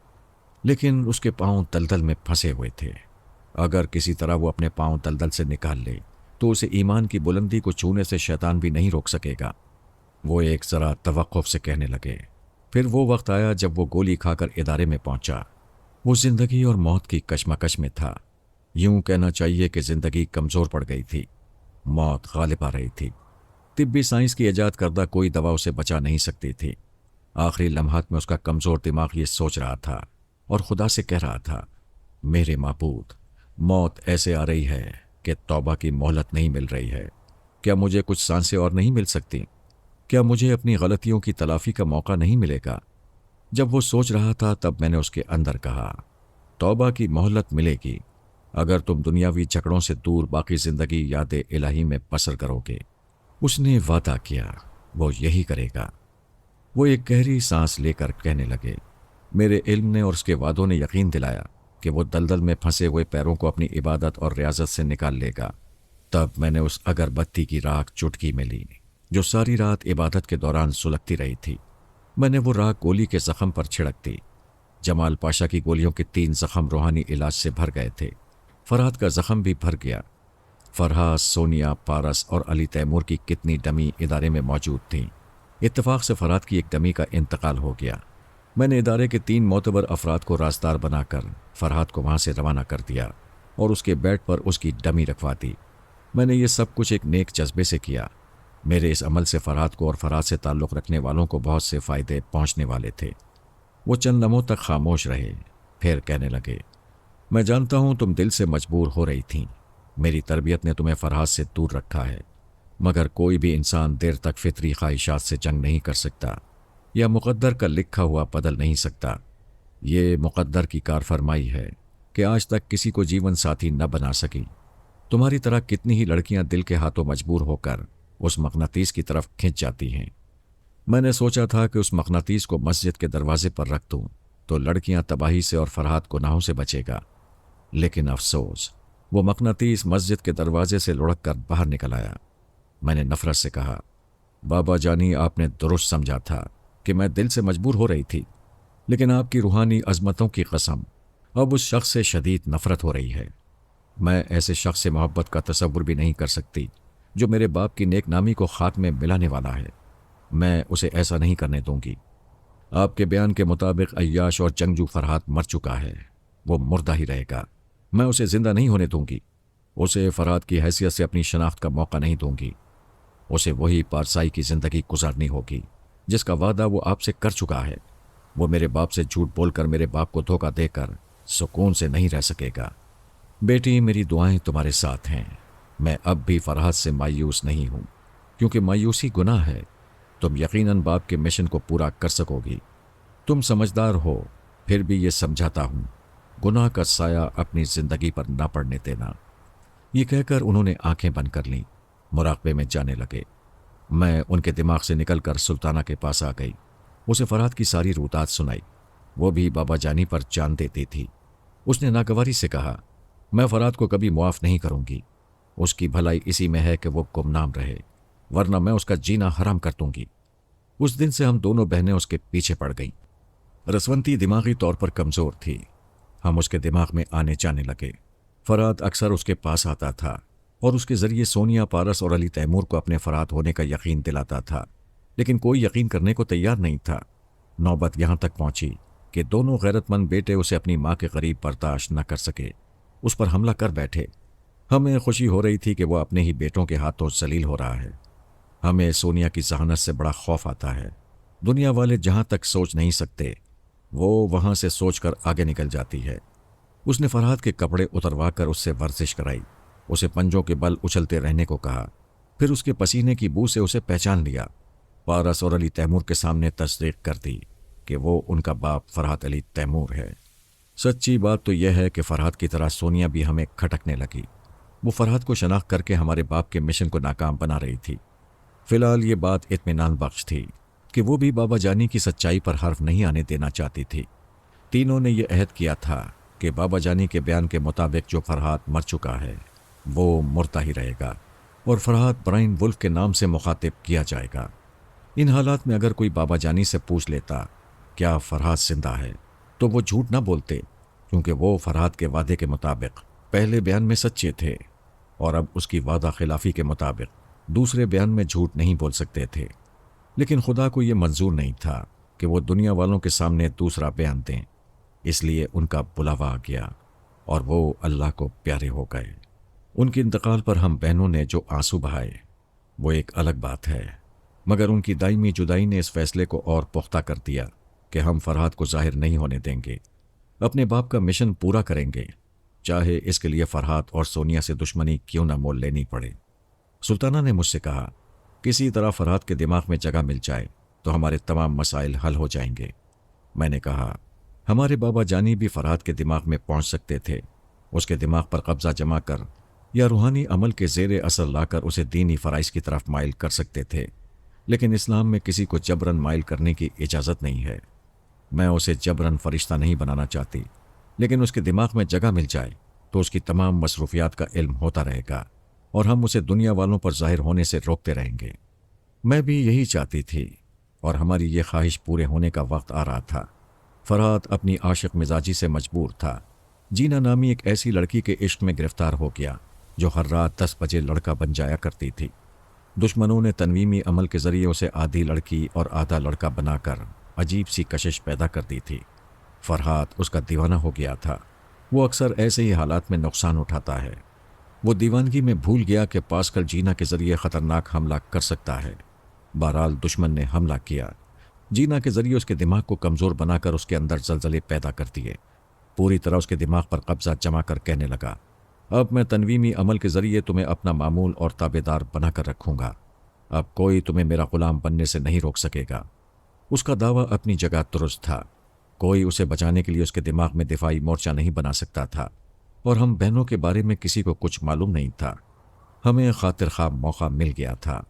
लेकिन उसके पांव दलदल में फंसे हुए थे। अगर किसी तरह वो अपने पांव दलदल से निकाल ले तो उसे ईमान की बुलंदी को छूने से शैतान भी नहीं रोक सकेगा। वो एक ज़रा तवक्कुफ से कहने लगे। फिर वो वक्त आया जब वो गोली खाकर इदारे में पहुंचा। वो जिंदगी और मौत की कशमकश में था। यूं कहना चाहिए कि जिंदगी कमज़ोर पड़ गई थी, मौत गालिब आ रही थी। तिब्बी साइंस की ईजाद करदा कोई दवा उसे बचा नहीं सकती थी। आखिरी लम्हात में उसका कमज़ोर दिमाग ये सोच रहा था और खुदा से कह रहा था, मेरे माबूद, मौत ऐसे आ रही है कि तौबा की मोहलत नहीं मिल रही है। क्या मुझे कुछ सांसें और नहीं मिल सकती? क्या मुझे अपनी गलतियों की तलाफी का मौका नहीं मिलेगा? जब वो सोच रहा था तब मैंने उसके अंदर कहा, तौबा की मोहलत मिलेगी अगर तुम दुनियावी झगड़ों से दूर बाकी ज़िंदगी याद इलाही में बसर करोगे। उसने वादा किया वो यही करेगा। वो एक गहरी सांस लेकर कहने लगे, मेरे इल्म ने और उसके वादों ने यकीन दिलाया कि वो दलदल में फंसे हुए पैरों को अपनी इबादत और रियाजत से निकाल लेगा। तब मैंने उस अगरबत्ती की राख चुटकी में ली जो सारी रात इबादत के दौरान सुलगती रही थी। मैंने वो राख गोली के ज़ख़म पर छिड़क दी। जमाल पाशा की गोलियों के 3 ज़ख़म रूहानी इलाज से भर गए थे। फरहाद का ज़ख़म भी भर गया। फरहाद, सोनिया, पारस और अली तैमूर की कितनी डमी इदारे में मौजूद थीं। इत्तफाक से फरहाद की एक डमी का इंतकाल हो गया। मैंने इदारे के 3 मोतबर अफराद को राजदार बनाकर फरहाद को वहाँ से रवाना कर दिया और उसके बेड पर उसकी डमी रखवा दी। मैंने ये सब कुछ एक नेक जज्बे से किया। मेरे इस अमल से फरहाद को और फरहाद से ताल्लुक़ रखने वालों को बहुत से फ़ायदे पहुँचने वाले थे। वो चंद लम्हों तक खामोश रहे, फिर कहने लगे, मैं जानता हूँ तुम दिल से मजबूर हो रही थीं। मेरी तरबियत ने तुम्हें फरहाद से दूर रखा है, मगर कोई भी इंसान देर तक फितरी ख्वाहिशात से जंग नहीं कर सकता या मुक़द्दर का लिखा हुआ बदल नहीं सकता। ये मुक़द्दर की कार फरमाई है कि आज तक किसी को जीवन साथी न बना सकी। तुम्हारी तरह कितनी ही लड़कियां दिल के हाथों मजबूर होकर उस मकनातीस की तरफ खिंच जाती हैं। मैंने सोचा था कि उस मकनातीस को मस्जिद के दरवाजे पर रख दूं तो लड़कियां तबाही से और फरहाद गुनाहों से बचेगा, लेकिन अफसोस वो मकनातीस मस्जिद के दरवाजे से लुढ़क कर बाहर निकल आया। मैंने नफरत से कहा, बाबा जानी, आपने दुरुस्त समझा था कि मैं दिल से मजबूर हो रही थी, लेकिन आपकी रूहानी अजमतों की कसम अब उस शख्स से शदीद नफरत हो रही है। मैं ऐसे शख्स से मोहब्बत का तसव्वुर भी नहीं कर सकती जो मेरे बाप की नेक नामी को खाक में मिलाने वाला है। मैं उसे ऐसा नहीं करने दूंगी। आपके बयान के मुताबिक अय्याश और जंगजू फरहाद मर चुका है, वो मुर्दा ही रहेगा। मैं उसे जिंदा नहीं होने दूंगी। उसे फरहाद की हैसियत से अपनी शनाख्त का मौका नहीं दूंगी। उसे वही पारसाई की ज़िंदगी गुजारनी होगी जिसका वादा वो आपसे कर चुका है। वो मेरे बाप से झूठ बोलकर मेरे बाप को धोखा देकर सुकून से नहीं रह सकेगा। बेटी, मेरी दुआएं तुम्हारे साथ हैं। मैं अब भी फरहाद से मायूस नहीं हूँ, क्योंकि मायूसी गुनाह है। तुम यकीनन बाप के मिशन को पूरा कर सकोगी। तुम समझदार हो, फिर भी ये समझाता हूँ, गुनाह का साया अपनी ज़िंदगी पर ना पड़ने देना। ये कहकर उन्होंने आंखें बंद कर लीं, मुराकबे में जाने लगे। मैं उनके दिमाग से निकलकर सुल्ताना के पास आ गई। उसे फरहाद की सारी रूदात सुनाई। वो भी बाबा जानी पर जान देती थी। उसने नागवारी से कहा, मैं फरहाद को कभी मुआफ़ नहीं करूँगी। उसकी भलाई इसी में है कि वो गुमनाम रहे, वरना मैं उसका जीना हराम कर दूंगी। उस दिन से हम दोनों बहनें उसके पीछे पड़ गईं। रसवंती दिमागी तौर पर कमज़ोर थी। हम उसके दिमाग में आने जाने लगे। फरहाद अक्सर उसके पास आता था और उसके ज़रिए सोनिया, पारस और अली तैमूर को अपने फरहाद होने का यकीन दिलाता था, लेकिन कोई यकीन करने को तैयार नहीं था। नौबत यहाँ तक पहुँची कि दोनों गैरतमंद बेटे उसे अपनी माँ के करीब बर्दाश्त न कर सके, उस पर हमला कर बैठे। हमें खुशी हो रही थी कि वो अपने ही बेटों के हाथों जलील हो रहा है। हमें सोनिया की जहानत से बड़ा खौफ आता है। दुनिया वाले जहाँ तक सोच नहीं सकते, वो वहाँ से सोचकर आगे निकल जाती है। उसने फरहाद के कपड़े उतरवा कर उससे वर्जिश कराई, उसे पंजों के बल उछलते रहने को कहा, फिर उसके पसीने की बू से उसे पहचान लिया। पारस और अली तैमूर के सामने तस्दीक कर दी कि वो उनका बाप फरहाद अली तैमूर है। सच्ची बात तो यह है कि फरहाद की तरह सोनिया भी हमें खटकने लगी। वो फरहाद को शनाख्त करके हमारे बाप के मिशन को नाकाम बना रही थी। फिलहाल ये बात इत्मीनान बख्श थी कि वो भी बाबा जानी की सच्चाई पर हर्फ नहीं आने देना चाहती थी। तीनों ने यह अहद किया था कि बाबा जानी के बयान के मुताबिक जो फरहाद मर चुका है वो मुर्दा ही रहेगा और फरहाद ब्राइन वुल्फ के नाम से मुखातिब किया जाएगा। इन हालात में अगर कोई बाबा जानी से पूछ लेता क्या फरहाद जिंदा है तो वो झूठ ना बोलते, क्योंकि वो फरहाद के वादे के मुताबिक पहले बयान में सच्चे थे और अब उसकी वादा खिलाफी के मुताबिक दूसरे बयान में झूठ नहीं बोल सकते थे। लेकिन खुदा को ये मंजूर नहीं था कि वो दुनिया वालों के सामने दूसरा बयान दें, इसलिए उनका बुलावा आ गया और वो अल्लाह को प्यारे हो गए। उनके इंतकाल पर हम बहनों ने जो आंसू बहाए वो एक अलग बात है, मगर उनकी दायमी जुदाई ने इस फैसले को और पुख्ता कर दिया कि हम फरहाद को जाहिर नहीं होने देंगे, अपने बाप का मिशन पूरा करेंगे, चाहे इसके लिए फरहाद और सोनिया से दुश्मनी क्यों ना मोल लेनी पड़े। सुल्ताना ने मुझसे कहा, किसी तरह फरहाद के दिमाग में जगह मिल जाए तो हमारे तमाम मसाइल हल हो जाएंगे। मैंने कहा, हमारे बाबा जानी भी फरहाद के दिमाग में पहुंच सकते थे, उसके दिमाग पर कब्जा जमा कर या रूहानी अमल के ज़ेरे असर लाकर उसे दीनी फ़राइज़ की तरफ माइल कर सकते थे, लेकिन इस्लाम में किसी को जबरन माइल करने की इजाज़त नहीं है। मैं उसे जबरन फरिश्ता नहीं बनाना चाहती, लेकिन उसके दिमाग में जगह मिल जाए तो उसकी तमाम मसरूफियात का इल्म होता रहेगा और हम उसे दुनिया वालों पर जाहिर होने से रोकते रहेंगे। मैं भी यही चाहती थी और हमारी ये ख्वाहिश पूरे होने का वक्त आ रहा था। फरहाद अपनी आशिक मिजाजी से मजबूर था। जीना नामी एक ऐसी लड़की के इश्क में गिरफ्तार हो गया जो हर रात 10 बजे लड़का बन जाया करती थी। दुश्मनों ने तनवीमी अमल के ज़रिए उसे आधी लड़की और आधा लड़का बनाकर अजीब सी कशिश पैदा कर दी थी। फरहाद उसका दीवाना हो गया था। वो अक्सर ऐसे ही हालात में नुकसान उठाता है। वो दीवानगी में भूल गया कि पास्कल जीना के ज़रिए ख़तरनाक हमला कर सकता है। बहरहाल दुश्मन ने हमला किया। जीना के ज़रिए उसके दिमाग को कमज़ोर बनाकर उसके अंदर जलजले पैदा कर दिए। पूरी तरह उसके दिमाग पर कब्ज़ा जमा कर कहने लगा, अब मैं तनवीमी अमल के ज़रिए तुम्हें अपना मामूल और ताबेदार बना कर रखूँगा। अब कोई तुम्हें मेरा ग़ुलाम बनने से नहीं रोक सकेगा। उसका दावा अपनी जगह दुरुस्त था। कोई उसे बचाने के लिए उसके दिमाग में दिफाई मोर्चा नहीं बना सकता था और हम बहनों के बारे में किसी को कुछ मालूम नहीं था। हमें खातिर ख्वाह मौका मिल गया था।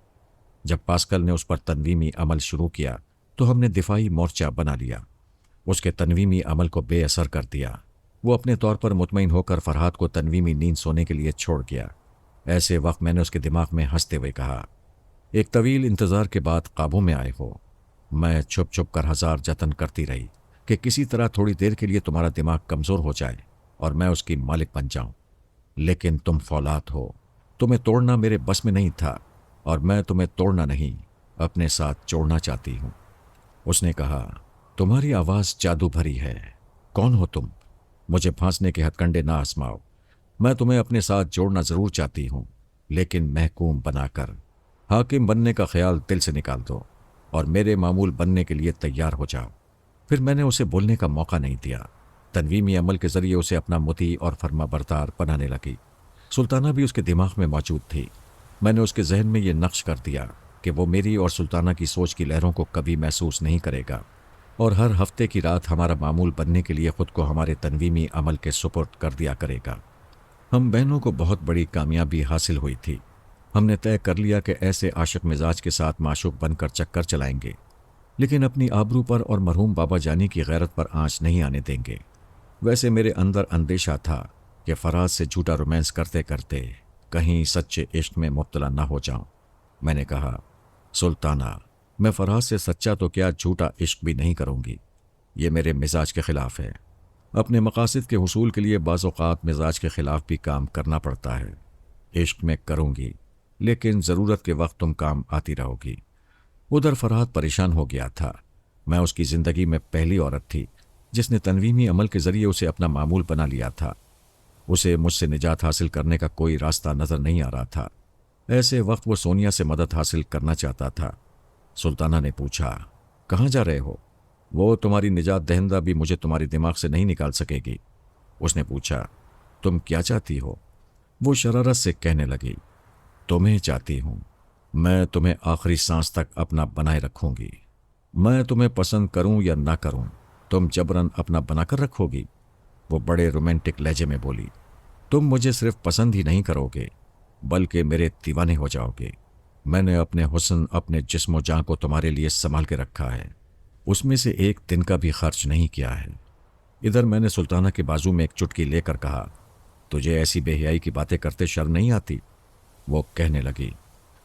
जब पास्कल ने उस पर तनवीमी अमल शुरू किया तो हमने दिफाई मोर्चा बना लिया। उसके तनवीमी अमल को बेअसर कर दिया। वो अपने तौर पर मुतमईन होकर फरहाद को तनवीमी नींद सोने के लिए छोड़ गया। ऐसे वक्त मैंने उसके दिमाग में हंसते हुए कहा, एक तवील इंतज़ार के बाद काबू में आए हो। मैं छुप छुप कर 1000 जतन करती रही कि किसी तरह थोड़ी देर के लिए तुम्हारा दिमाग कमज़ोर हो जाए और मैं उसकी मालिक बन जाऊं, लेकिन तुम फौलाद हो। तुम्हें तोड़ना मेरे बस में नहीं था और मैं तुम्हें तोड़ना नहीं, अपने साथ जोड़ना चाहती हूं। उसने कहा, तुम्हारी आवाज़ जादू भरी है। कौन हो तुम? मुझे फांसने के हथकंडे ना आजमाओ। मैं तुम्हें अपने साथ जोड़ना ज़रूर चाहती हूं, लेकिन महकूम बनाकर। हाकिम बनने का ख्याल दिल से निकाल दो और मेरे मामूल बनने के लिए तैयार हो जाओ। फिर मैंने उसे बोलने का मौका नहीं दिया। तनवीमी अमल के ज़रिए उसे अपना मुती और फर्माबरदार बनाने लगी। सुल्ताना भी उसके दिमाग में मौजूद थी। मैंने उसके जहन में ये नक्श कर दिया कि वो मेरी और सुल्ताना की सोच की लहरों को कभी महसूस नहीं करेगा और हर हफ्ते की रात हमारा मामूल बनने के लिए ख़ुद को हमारे तनवीमी अमल के सुपुर्द कर दिया करेगा। हम बहनों को बहुत बड़ी कामयाबी हासिल हुई थी। हमने तय कर लिया कि ऐसे आशिक मिजाज के साथ माशूक बनकर चक्कर चलाएंगे, लेकिन अपनी आबरू पर और मरहूम बाबा जानी की गैरत पर आंच नहीं आने देंगे। वैसे मेरे अंदर अंदेशा था कि फराज से झूठा रोमांस करते करते कहीं सच्चे इश्क में मुब्तला ना हो जाऊं। मैंने कहा, सुल्ताना, मैं फराज से सच्चा तो क्या झूठा इश्क भी नहीं करूंगी। ये मेरे मिजाज के ख़िलाफ़ है। अपने मकासद के हुसूल के लिए बाज़ औक़ात मिजाज के ख़िलाफ़ भी काम करना पड़ता है। इश्क में करूंगी, लेकिन ज़रूरत के वक्त तुम काम आती रहोगी। उधर फरहाद परेशान हो गया था। मैं उसकी ज़िंदगी में पहली औरत थी जिसने तनवीमी अमल के ज़रिए उसे अपना मामूल बना लिया था। उसे मुझसे निजात हासिल करने का कोई रास्ता नज़र नहीं आ रहा था। ऐसे वक्त वो सोनिया से मदद हासिल करना चाहता था। सुल्ताना ने पूछा, कहाँ जा रहे हो? वो तुम्हारी निजात दहिंदा भी मुझे तुम्हारे दिमाग से नहीं निकाल सकेगी। उसने पूछा, तुम क्या चाहती हो? वो शरारत से कहने लगी, तुम्हें चाहती हूँ। मैं तुम्हें आखिरी सांस तक अपना बनाए रखूँगी। मैं तुम्हें पसंद करूँ या ना करूँ, तुम जबरन अपना बनाकर रखोगी। वो बड़े रोमांटिक लहजे में बोली, तुम मुझे सिर्फ पसंद ही नहीं करोगे बल्कि मेरे दीवाने हो जाओगे। میں نے اپنے حسن، اپنے جسم و جاں کو تمہارے لیے سنبھال کے رکھا ہے، اس میں سے ایک دن کا بھی خرچ نہیں کیا ہے۔ ادھر میں نے سلطانہ کے بازو میں ایک چٹکی لے کر کہا، تجھے ایسی بے حیائی کی باتیں کرتے شرم نہیں آتی؟ وہ کہنے لگی،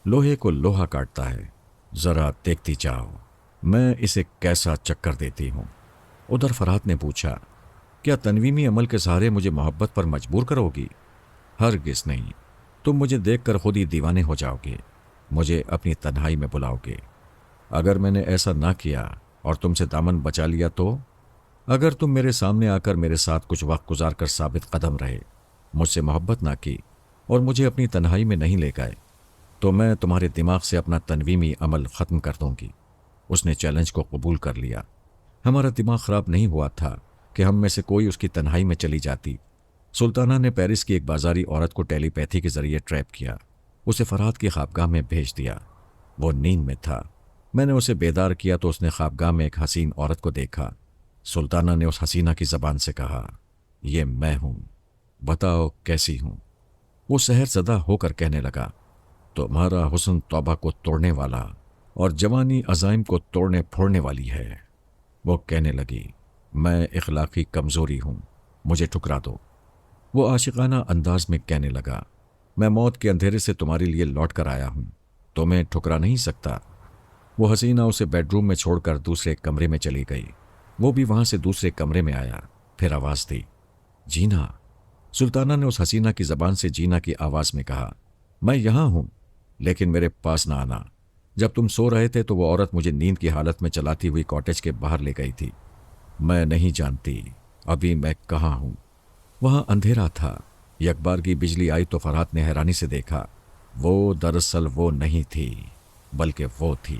لوہے کو لوہا کاٹتا ہے، ذرا دیکھتی جاؤ میں اسے کیسا چکر دیتی ہوں۔ ادھر فرحت نے پوچھا، کیا تنویمی عمل کے سہارے مجھے محبت پر مجبور کرو گی؟ ہرگز نہیں، تم مجھے دیکھ کر خود ہی دیوانے ہو جاؤ گے، مجھے اپنی تنہائی میں بلاؤ گے۔ اگر میں نے ایسا نہ کیا اور تم سے دامن بچا لیا تو؟ اگر تم میرے سامنے آ کر میرے ساتھ کچھ وقت گزار کر ثابت قدم رہے، مجھ سے محبت نہ کی اور مجھے اپنی تنہائی میں نہیں لے گئے، تو میں تمہارے دماغ سے اپنا تنویمی عمل ختم کر دوں گی۔ اس نے چیلنج کو قبول کر لیا۔ ہمارا دماغ خراب نہیں ہوا تھا کہ ہم میں سے کوئی اس کی تنہائی میں چلی جاتی۔ سلطانہ نے پیرس کی ایک بازاری عورت کو ٹیلی پیتھی کے ذریعے ٹریپ کیا، اسے فرحت کی خوابگاہ میں بھیج دیا۔ وہ نیند میں تھا، میں نے اسے بیدار کیا تو اس نے خوابگاہ میں ایک حسین عورت کو دیکھا۔ سلطانہ نے اس حسینہ کی زبان سے کہا، یہ میں ہوں، بتاؤ کیسی ہوں؟ وہ سحر زدہ ہو کر کہنے لگا، تمہارا حسن توبہ کو توڑنے والا اور جوانی عزائم کو توڑنے پھوڑنے والی ہے۔ وہ کہنے لگی، میں اخلاقی کمزوری ہوں، مجھے ٹھکرا دو۔ وہ عاشقانہ انداز میں کہنے لگا، میں موت کے اندھیرے سے تمہارے لیے لوٹ کر آیا ہوں، تمہیں ٹھکرا نہیں سکتا۔ وہ حسینہ اسے بیڈ روم میں چھوڑ کر دوسرے کمرے میں چلی گئی۔ وہ بھی وہاں سے دوسرے کمرے میں آیا، پھر آواز دی، جینا۔ سلطانہ نے اس حسینہ کی زبان سے جینا کی آواز میں کہا، میں یہاں ہوں، لیکن میرے پاس نہ آنا۔ جب تم سو رہے تھے تو وہ عورت مجھے نیند کی حالت میں چلاتی ہوئی کاٹیج کے باہر لے گئی تھی۔ میں نہیں جانتی ابھی میں کہاں ہوں۔ وہاں اندھیرا تھا، یک بارگی بجلی آئی تو فرحت نے حیرانی سے دیکھا، وہ دراصل وہ نہیں تھی، بلکہ وہ تھی